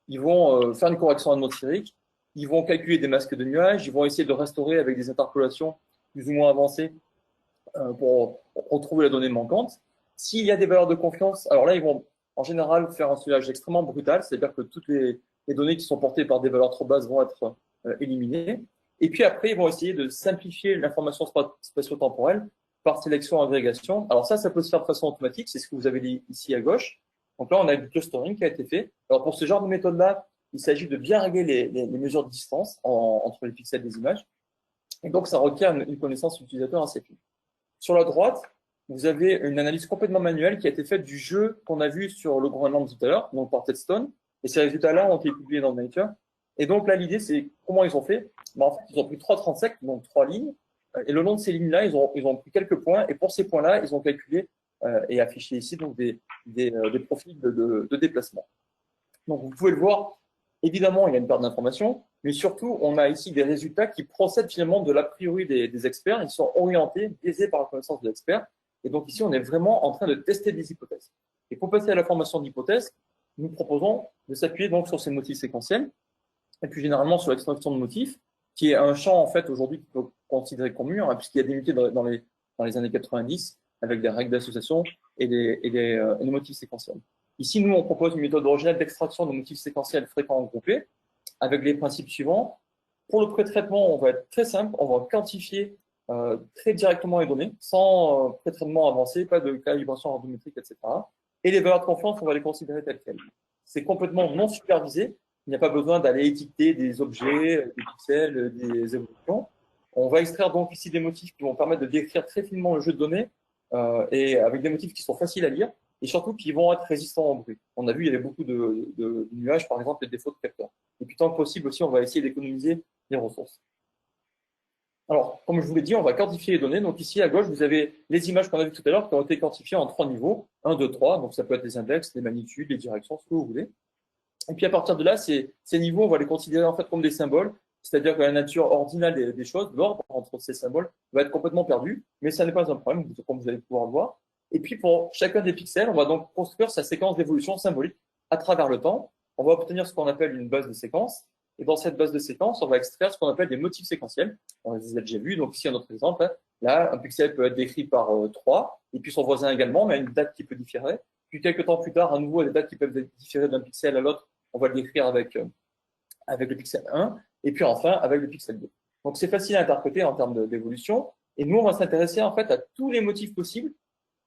ils vont faire une correction atmosphérique, ils vont calculer des masques de nuages, ils vont essayer de restaurer avec des interpolations plus ou moins avancées pour retrouver la donnée manquante. S'il y a des valeurs de confiance, alors là, ils vont en général faire un sillage extrêmement brutal, c'est-à-dire que toutes les données qui sont portées par des valeurs trop basses vont être éliminées. Et puis après, ils vont essayer de simplifier l'information spatio-temporelle par sélection-agrégation. Alors ça peut se faire de façon automatique, c'est ce que vous avez ici à gauche. Donc là, on a du clustering qui a été fait. Alors pour ce genre de méthode-là, il s'agit de bien régler les mesures de distance entre les pixels des images. Et donc, ça requiert une connaissance utilisateur assez fine. Sur la droite, vous avez une analyse complètement manuelle qui a été faite du jeu qu'on a vu sur le Groenland tout à l'heure, donc par Tedstone. Et ces résultats-là ont été publiés dans Nature. Et donc là, l'idée, c'est comment ils ont fait. En fait, ils ont pris 3 transects, donc 3 lignes. Et le long de ces lignes-là, ils ont pris quelques points. Et pour ces points-là, ils ont calculé et affiché ici donc des profils de déplacement. Donc, vous pouvez le voir. Évidemment, il y a une part d'information, mais surtout, on a ici des résultats qui procèdent finalement de l'a priori des experts. Ils sont orientés, biaisés par la connaissance de l'expert. Et donc ici, on est vraiment en train de tester des hypothèses. Et pour passer à la formation d'hypothèses, nous proposons de s'appuyer donc sur ces motifs séquentiels, et puis généralement sur l'extraction de motifs, qui est un champ en fait aujourd'hui qu'il faut considérer comme mûr, hein, puisqu'il y a débuté dans les années 90 avec des règles d'association et des motifs séquentiels. Ici, nous, on propose une méthode originale d'extraction de motifs séquentiels fréquents regroupés avec les principes suivants. Pour le pré-traitement, on va être très simple, on va quantifier très directement les données, sans pré-traitement avancé, pas de calibration randométrique, etc. Et les valeurs de confiance, on va les considérer telles quelles. C'est complètement non supervisé, il n'y a pas besoin d'aller étiqueter des objets, des pixels, des évolutions. On va extraire donc ici des motifs qui vont permettre de décrire très finement le jeu de données et avec des motifs qui sont faciles à lire, et surtout qui vont être résistants au bruit. On a vu, il y avait beaucoup de nuages, par exemple, et des défauts de capteurs. Et puis, tant que possible aussi, on va essayer d'économiser les ressources. Alors, comme je vous l'ai dit, on va quantifier les données. Donc ici, à gauche, vous avez les images qu'on a vues tout à l'heure qui ont été quantifiées en 3 niveaux. 1, 2, 3. Donc, ça peut être les index, les magnitudes, les directions, ce que vous voulez. Et puis, à partir de là, ces niveaux, on va les considérer en fait comme des symboles. C'est-à-dire que la nature ordinale des choses, l'ordre entre ces symboles, va être complètement perdu. Mais ça n'est pas un problème, comme vous allez pouvoir le voir. Et puis, pour chacun des pixels, on va donc construire sa séquence d'évolution symbolique à travers le temps. On va obtenir ce qu'on appelle une base de séquence. Et dans cette base de séquence, on va extraire ce qu'on appelle des motifs séquentiels. On les a déjà vus. Donc ici, un autre exemple. Là, un pixel peut être décrit par 3, et puis son voisin également, mais à une date qui peut différer. Puis quelques temps plus tard, à nouveau, des dates qui peuvent différer d'un pixel à l'autre, on va le décrire avec le pixel 1, et puis enfin avec le pixel 2. Donc c'est facile à interpréter en termes d'évolution. Et nous, on va s'intéresser en fait à tous les motifs possibles,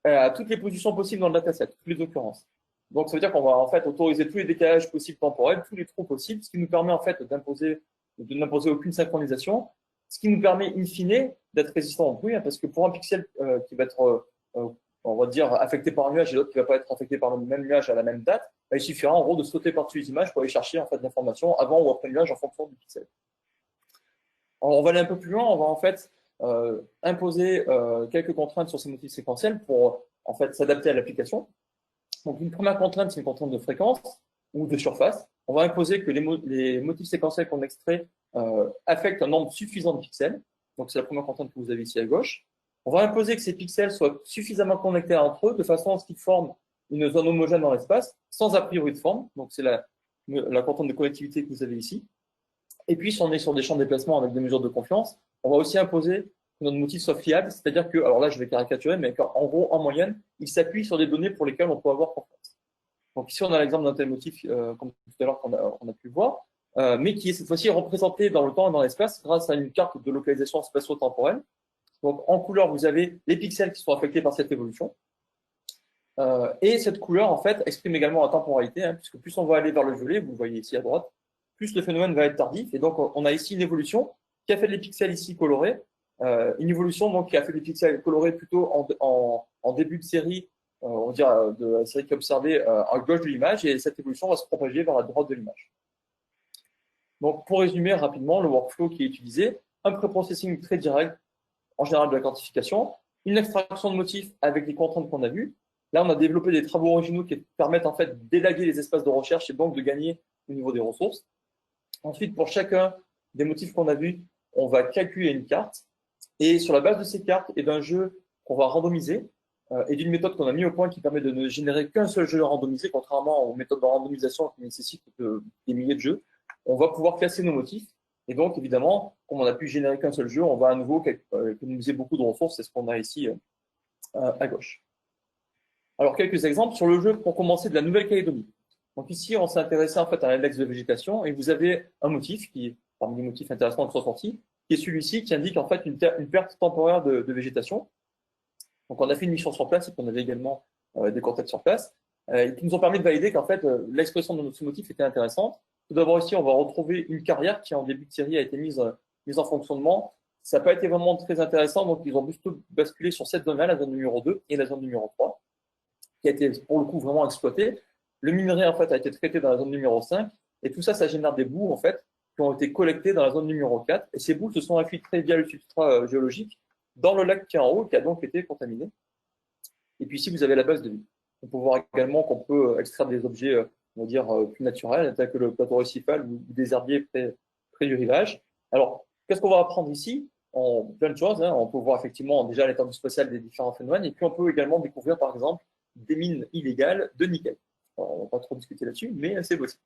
à toutes les positions possibles dans le dataset, toutes les occurrences. Donc, ça veut dire qu'on va en fait autoriser tous les décalages possibles temporels, tous les trous possibles, ce qui nous permet en fait de n'imposer aucune synchronisation, ce qui nous permet in fine d'être résistant au bruit, hein, parce que pour un pixel qui va être, on va dire, affecté par un nuage et l'autre qui va pas être affecté par le même nuage à la même date, il suffira en gros de sauter par-dessus les images pour aller chercher en fait l'information avant ou après le nuage en fonction du pixel. Alors, on va aller un peu plus loin, on va en fait imposer quelques contraintes sur ces motifs séquentiels pour en fait s'adapter à l'application. Donc, une première contrainte, c'est une contrainte de fréquence ou de surface. On va imposer que les motifs séquentiels qu'on extrait affectent un nombre suffisant de pixels. Donc, c'est la première contrainte que vous avez ici à gauche. On va imposer que ces pixels soient suffisamment connectés entre eux de façon à ce qu'ils forment une zone homogène dans l'espace, sans a priori de forme. Donc, c'est la contrainte de connectivité que vous avez ici. Et puis, si on est sur des champs de déplacement avec des mesures de confiance, on va aussi imposer que notre motif soit fiable, c'est-à-dire que, alors là, je vais caricaturer, mais en gros, en moyenne, il s'appuie sur des données pour lesquelles on peut avoir confiance. Donc ici, on a l'exemple d'un tel motif, comme tout à l'heure qu'on a pu voir, mais qui est cette fois-ci représenté dans le temps et dans l'espace grâce à une carte de localisation spatio-temporelle. Donc en couleur, vous avez les pixels qui sont affectés par cette évolution. Et cette couleur, en fait, exprime également la temporalité, hein, puisque plus on va aller vers le violet, vous le voyez ici à droite, plus le phénomène va être tardif. Et donc, on a ici une évolution qui a fait les pixels ici colorés, une évolution donc qui a fait les pixels colorés plutôt en début de série, on va dire de la série qui est observée à gauche de l'image, et cette évolution va se propager vers la droite de l'image. Donc, pour résumer rapidement le workflow qui est utilisé, un pré-processing très direct, en général de la quantification, une extraction de motifs avec les contraintes qu'on a vues. Là, on a développé des travaux originaux qui permettent en fait d'élaguer les espaces de recherche et donc de gagner au niveau des ressources. Ensuite, pour chacun des motifs qu'on a vus, on va calculer une carte. Et sur la base de ces cartes et d'un jeu qu'on va randomiser, et d'une méthode qu'on a mis au point qui permet de ne générer qu'un seul jeu randomisé, contrairement aux méthodes de randomisation qui nécessitent des milliers de jeux, on va pouvoir classer nos motifs. Et donc, évidemment, comme on n'a pu générer qu'un seul jeu, on va à nouveau économiser beaucoup de ressources. C'est ce qu'on a ici à gauche. Alors, quelques exemples sur le jeu pour commencer de la Nouvelle-Calédonie. Donc ici, on s'est intéressé en fait à l'index de végétation et vous avez un motif qui, parmi les motifs intéressants qui sont sortis, qui est celui-ci qui indique en fait une perte temporaire de végétation. Donc, on a fait une mission sur place et puis on avait également des contacts sur place qui nous ont permis de valider qu'en fait, l'expression de notre sous-motif était intéressante. Tout d'abord, ici, on va retrouver une carrière qui, en début de série, a été mise en fonctionnement. Ça n'a pas été vraiment très intéressant, donc ils ont plutôt basculé sur cette zone-là, la zone numéro 2 et la zone numéro 3, qui a été pour le coup vraiment exploitée. Le minerai, en fait, a été traité dans la zone numéro 5, et tout ça, ça génère des boues, en fait, qui ont été collectées dans la zone numéro 4, et ces boues se sont infiltrées via le substrat géologique dans le lac qui est en haut, qui a donc été contaminé. Et puis ici, vous avez la base de vie. On peut voir également qu'on peut extraire des objets, on va dire, plus naturels, tels que le plateau récifal ou des herbiers près du rivage. Alors, qu'est-ce qu'on va apprendre ici? En plein de choses, hein. On peut voir effectivement déjà l'étendue spatiale des différents phénomènes, et puis on peut également découvrir, par exemple, des mines illégales de nickel. Alors, on ne va pas trop discuter là-dessus, mais c'est possible.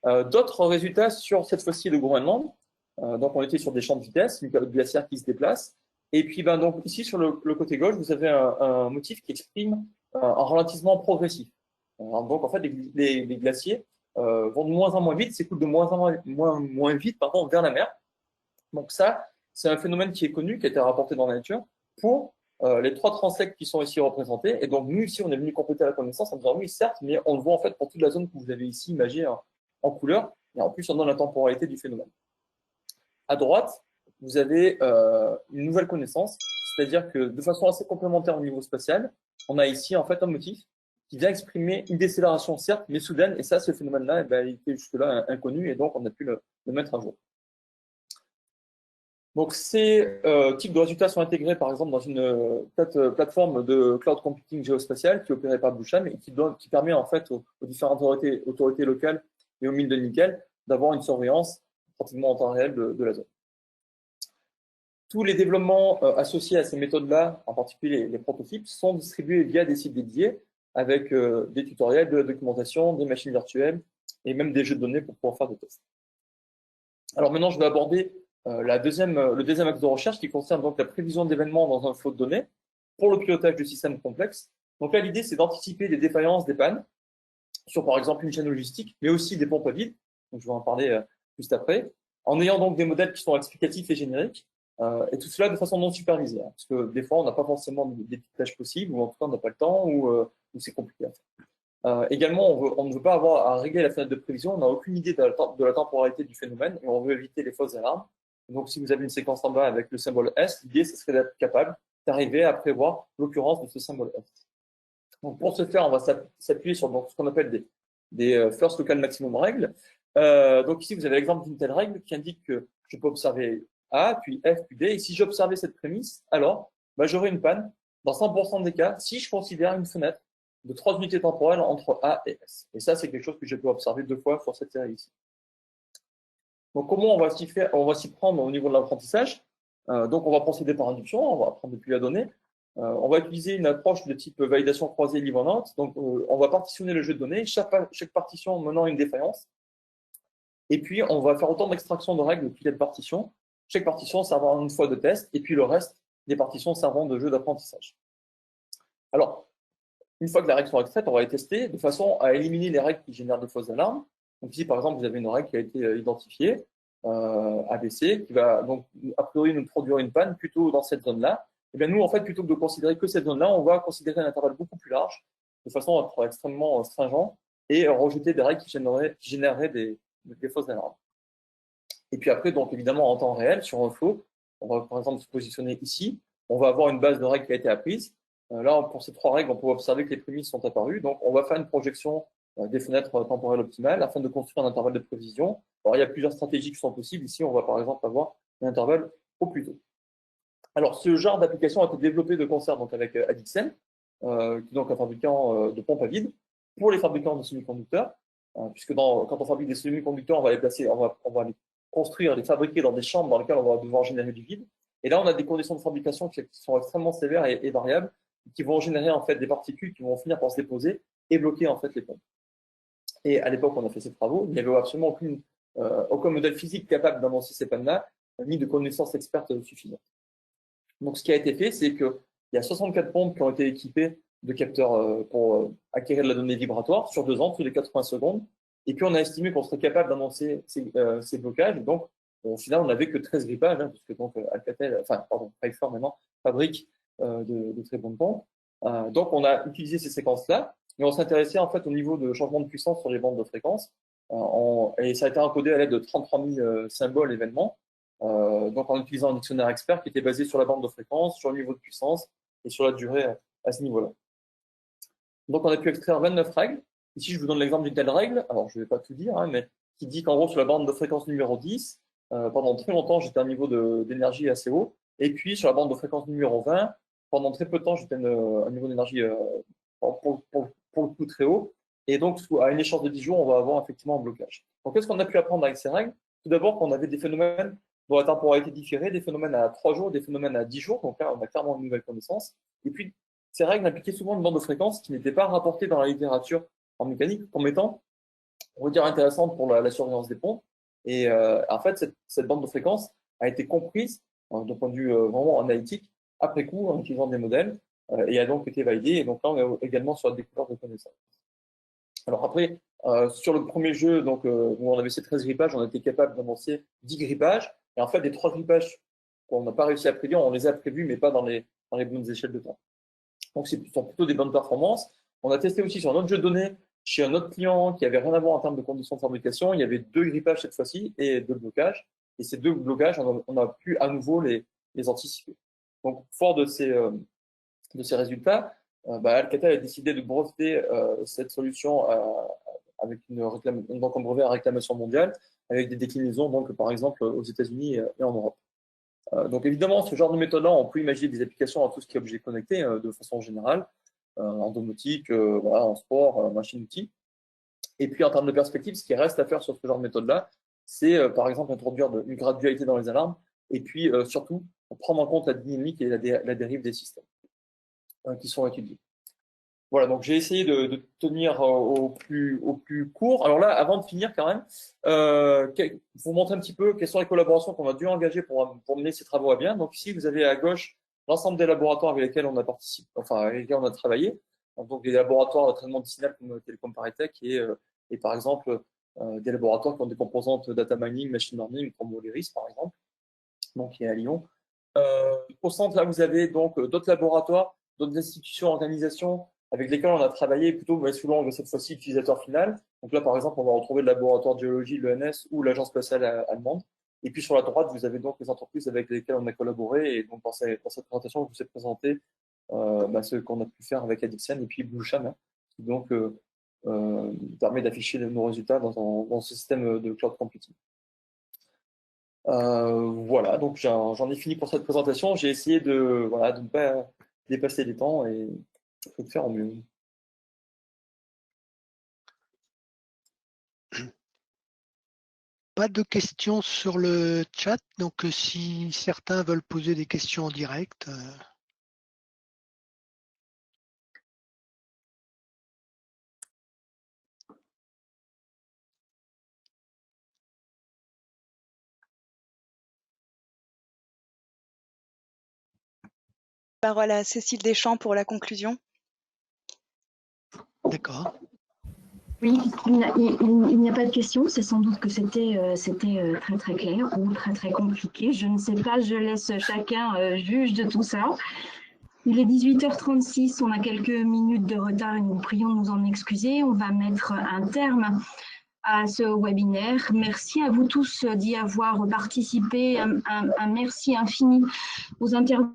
D'autres résultats sur cette fois-ci le Groenland. Donc, on était sur des champs de vitesse, une calotte glaciaire qui se déplace. Et puis, donc, ici, sur le côté gauche, vous avez un motif qui exprime un ralentissement progressif. Donc, en fait, les glaciers vont de moins en moins vite, s'écoulent de moins en moins vite vers la mer. Donc ça, c'est un phénomène qui est connu, qui a été rapporté dans la nature pour les 3 transects qui sont ici représentés. Et donc, nous, ici, on est venu compléter la connaissance en disant oui, certes, mais on le voit en fait pour toute la zone que vous avez ici imagée en couleur. Et en plus, on donne la temporalité du phénomène. À droite, vous avez une nouvelle connaissance, c'est-à-dire que de façon assez complémentaire au niveau spatial, on a ici en fait un motif qui vient exprimer une décélération, certes, mais soudaine. Et ça, ce phénomène-là, il était jusque-là inconnu, et donc on a pu le mettre à jour. Donc, ces types de résultats sont intégrés, par exemple, dans une plateforme de cloud computing géospatial qui est opérée par Boucham et qui permet en fait aux différentes autorités locales et aux mines de nickel d'avoir une surveillance pratiquement en temps réel de la zone. Tous les développements associés à ces méthodes-là, en particulier les prototypes, sont distribués via des sites dédiés avec des tutoriels, de la documentation, des machines virtuelles et même des jeux de données pour pouvoir faire des tests. Alors maintenant, je vais aborder le deuxième axe de recherche qui concerne donc la prévision d'événements dans un flot de données pour le pilotage de systèmes complexes. Donc là, l'idée, c'est d'anticiper des défaillances, des pannes sur, par exemple, une chaîne logistique, mais aussi des pompes à vide. Donc, je vais en parler juste après, en ayant donc des modèles qui sont explicatifs et génériques, et tout cela de façon non supervisée, hein, parce que des fois, on n'a pas forcément des tâches possibles, ou en tout cas, on n'a pas le temps, ou c'est compliqué à faire. Également, on ne veut pas avoir à régler la fenêtre de prévision, on n'a aucune idée de la temporalité du phénomène, et on veut éviter les fausses alarmes. Donc, si vous avez une séquence en bas avec le symbole S, l'idée, ce serait d'être capable d'arriver à prévoir l'occurrence de ce symbole S. Donc, pour ce faire, on va s'appuyer sur ce qu'on appelle des first local maximum règles. Donc, ici, vous avez l'exemple d'une telle règle qui indique que je peux observer A, puis F, puis D. Et si j'observais cette prémisse, alors, j'aurai une panne dans 100% des cas si je considère une fenêtre de 3 unités temporelles entre A et S. Et ça, c'est quelque chose que je peux observer 2 fois sur cette série ici. Donc, comment on va s'y prendre au niveau de l'apprentissage? Donc, on va procéder par induction, on va apprendre depuis la donnée. On va utiliser une approche de type validation croisée livre-lente. Donc, on va partitionner le jeu de données, chaque partition menant une défaillance. Et puis, on va faire autant d'extraction de règles qu'il y a de partitions. Chaque partition servant une fois de test, et puis le reste des partitions servant de jeu d'apprentissage. Alors, une fois que les règles sont extraites, on va les tester de façon à éliminer les règles qui génèrent de fausses alarmes. Donc ici, par exemple, vous avez une règle qui a été identifiée, ABC, qui va donc a priori nous produire une panne plutôt dans cette zone-là. Et bien nous, en fait, plutôt que de considérer que cette zone-là, on va considérer un intervalle beaucoup plus large, de façon à être extrêmement stringent, et rejeter des règles qui généreraient des fausses alarmes. Et puis après, donc évidemment, en temps réel, sur un flow, on va par exemple se positionner ici, on va avoir une base de règles qui a été apprise. Là, pour ces 3 règles, on peut observer que les prémices sont apparues. Donc, on va faire une projection des fenêtres temporelles optimales afin de construire un intervalle de prévision. Alors, il y a plusieurs stratégies qui sont possibles. Ici, on va par exemple avoir un intervalle au plus tôt. Alors, ce genre d'application a été développé de concert donc, avec Adixen, qui est donc un fabricant de pompes à vide pour les fabricants de semi-conducteurs, puisque quand on fabrique des semi-conducteurs, on va les placer, on va les construire, les fabriquer dans des chambres dans lesquelles on va devoir générer du vide. Et là, on a des conditions de fabrication qui sont extrêmement sévères et variables, qui vont générer en fait des particules qui vont finir par se déposer et bloquer en fait les pompes. Et à l'époque, on a fait ces travaux, il n'y avait absolument aucun modèle physique capable d'annoncer ces pannes-là, ni de connaissances expertes suffisantes. Donc, ce qui a été fait, c'est qu'il y a 64 pompes qui ont été équipées de capteurs pour acquérir de la donnée vibratoire sur 2 ans, tous les 80 secondes. Et puis, on a estimé qu'on serait capable d'annoncer ces blocages. Et donc, au final, on n'avait que 13 grippages, hein, parce que donc Alcatel, Pfeiffer maintenant fabrique de très bonne pompe. Donc, on a utilisé ces séquences-là, et on s'intéressait en fait au niveau de changement de puissance sur les bandes de fréquence. Et ça a été encodé à l'aide de 33 000 symboles événements, donc en utilisant un dictionnaire expert qui était basé sur la bande de fréquence, sur le niveau de puissance et sur la durée à ce niveau-là. Donc, on a pu extraire 29 règles. Ici, je vous donne l'exemple d'une telle règle. Alors, je ne vais pas tout dire, hein, mais qui dit qu'en gros, sur la bande de fréquence numéro 10, pendant très longtemps, j'étais à un niveau d'énergie assez haut. Et puis, sur la bande de fréquence numéro 20, pendant très peu de temps, j'étais à un niveau d'énergie pour le coup très haut. Et donc, à une échéance de 10 jours, on va avoir effectivement un blocage. Donc, qu'est-ce qu'on a pu apprendre avec ces règles? Tout d'abord, qu'on avait des phénomènes dont la temporalité différée, des phénomènes à 3 jours, des phénomènes à 10 jours. Donc là, on a clairement une nouvelle connaissance. Et puis, ces règles impliquaient souvent une bande de fréquence qui n'était pas rapportée dans la littérature en mécanique comme étant, on va dire, intéressante pour la surveillance des pompes. Et en fait, cette bande de fréquence a été comprise d'un point de vue vraiment analytique après coup en utilisant des modèles et a donc été validée. Et donc là, on est également sur la découverte de connaissances. Alors après, sur le premier jeu, donc, où on avait ces 13 grippages, on était capable d'annoncer 10 grippages. Et en fait, les 3 grippages qu'on n'a pas réussi à prédire, on les a prévus, mais pas dans les bonnes échelles de temps. Donc, ce sont plutôt des bonnes performances. On a testé aussi sur un autre jeu de données chez un autre client qui avait rien à voir en termes de conditions de fabrication. Il y avait 2 grippages cette fois-ci et 2 blocages. Et ces 2 blocages, on a pu à nouveau les anticiper. Donc, fort de ces résultats, Alcatel a décidé de breveter cette solution avec donc un brevet à réclamation mondiale, avec des déclinaisons, donc, par exemple, aux États-Unis et en Europe. Donc évidemment, ce genre de méthode-là, on peut imaginer des applications à tout ce qui est objet connecté de façon générale, en domotique, voilà, en sport, machine-outil. Et puis en termes de perspective, ce qui reste à faire sur ce genre de méthode-là, c'est par exemple introduire une gradualité dans les alarmes, et puis surtout prendre en compte la dynamique et la dérive des systèmes qui sont étudiés. Voilà, donc j'ai essayé de tenir au plus court. Alors là, avant de finir quand même, vous montrer un petit peu quelles sont les collaborations qu'on a dû engager pour mener ces travaux à bien. Donc ici, vous avez à gauche l'ensemble des laboratoires avec lesquels on a participé, enfin avec lesquels on a travaillé. Donc des laboratoires de traitement disciplinaire comme Telecom Paritech et par exemple des laboratoires qui ont des composantes data mining, machine learning, comme Oliris par exemple, donc qui est à Lyon. Au centre, là, vous avez donc d'autres laboratoires, d'autres institutions, organisations avec lesquels on a travaillé plutôt sous l'angle cette fois-ci utilisateur final. Donc là, par exemple, on va retrouver le laboratoire de géologie, l'ENS ou l'agence spatiale allemande. Et puis sur la droite, vous avez donc les entreprises avec lesquelles on a collaboré. Et donc dans cette présentation, je vous ai présenté ce qu'on a pu faire avec Addixian et puis Bluesham, hein, qui donc permet d'afficher nos résultats dans ce système de cloud computing. Voilà, donc j'en ai fini pour cette présentation. J'ai essayé de ne pas dépasser les temps et de faire au mieux. Pas de questions sur le chat, donc si certains veulent poser des questions en direct. Parole à Cécile Deschamps pour la conclusion. D'accord. Oui, il n'y a pas de questions. C'est sans doute que c'était très très clair ou très très compliqué. Je ne sais pas, je laisse chacun juge de tout ça. Il est 18h36, on a quelques minutes de retard et nous prions de nous en excuser. On va mettre un terme à ce webinaire. Merci à vous tous d'y avoir participé. Un merci infini aux intervenants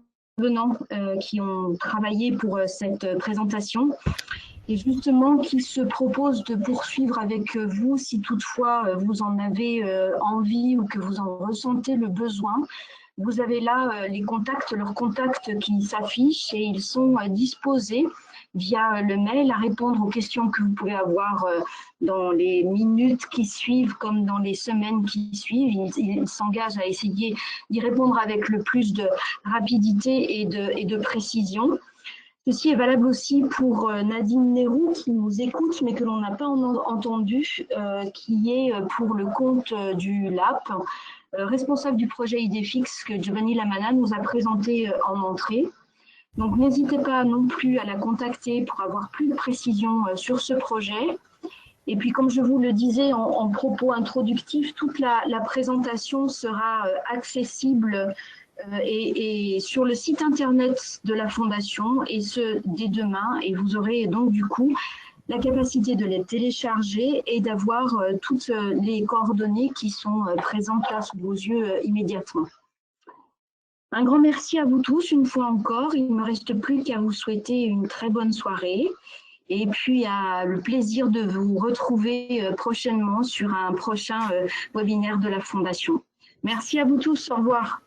qui ont travaillé pour cette présentation. Et justement, qui se propose de poursuivre avec vous si toutefois vous en avez envie ou que vous en ressentez le besoin. Vous avez là leurs contacts qui s'affichent et ils sont disposés via le mail à répondre aux questions que vous pouvez avoir dans les minutes qui suivent comme dans les semaines qui suivent. Ils s'engagent à essayer d'y répondre avec le plus de rapidité et de précision. Ceci est valable aussi pour Nadine Nérou qui nous écoute mais que l'on n'a pas entendu, qui est pour le compte du LAP, responsable du projet Idéfix que Giovanni Lamana nous a présenté en entrée. Donc n'hésitez pas non plus à la contacter pour avoir plus de précisions sur ce projet. Et puis comme je vous le disais en propos introductif, toute la présentation sera accessible et sur le site internet de la Fondation, et ce dès demain. Et vous aurez donc du coup la capacité de les télécharger et d'avoir toutes les coordonnées qui sont présentes là sous vos yeux immédiatement. Un grand merci à vous tous une fois encore. Il ne me reste plus qu'à vous souhaiter une très bonne soirée et puis le plaisir de vous retrouver prochainement sur un prochain webinaire de la Fondation. Merci à vous tous. Au revoir.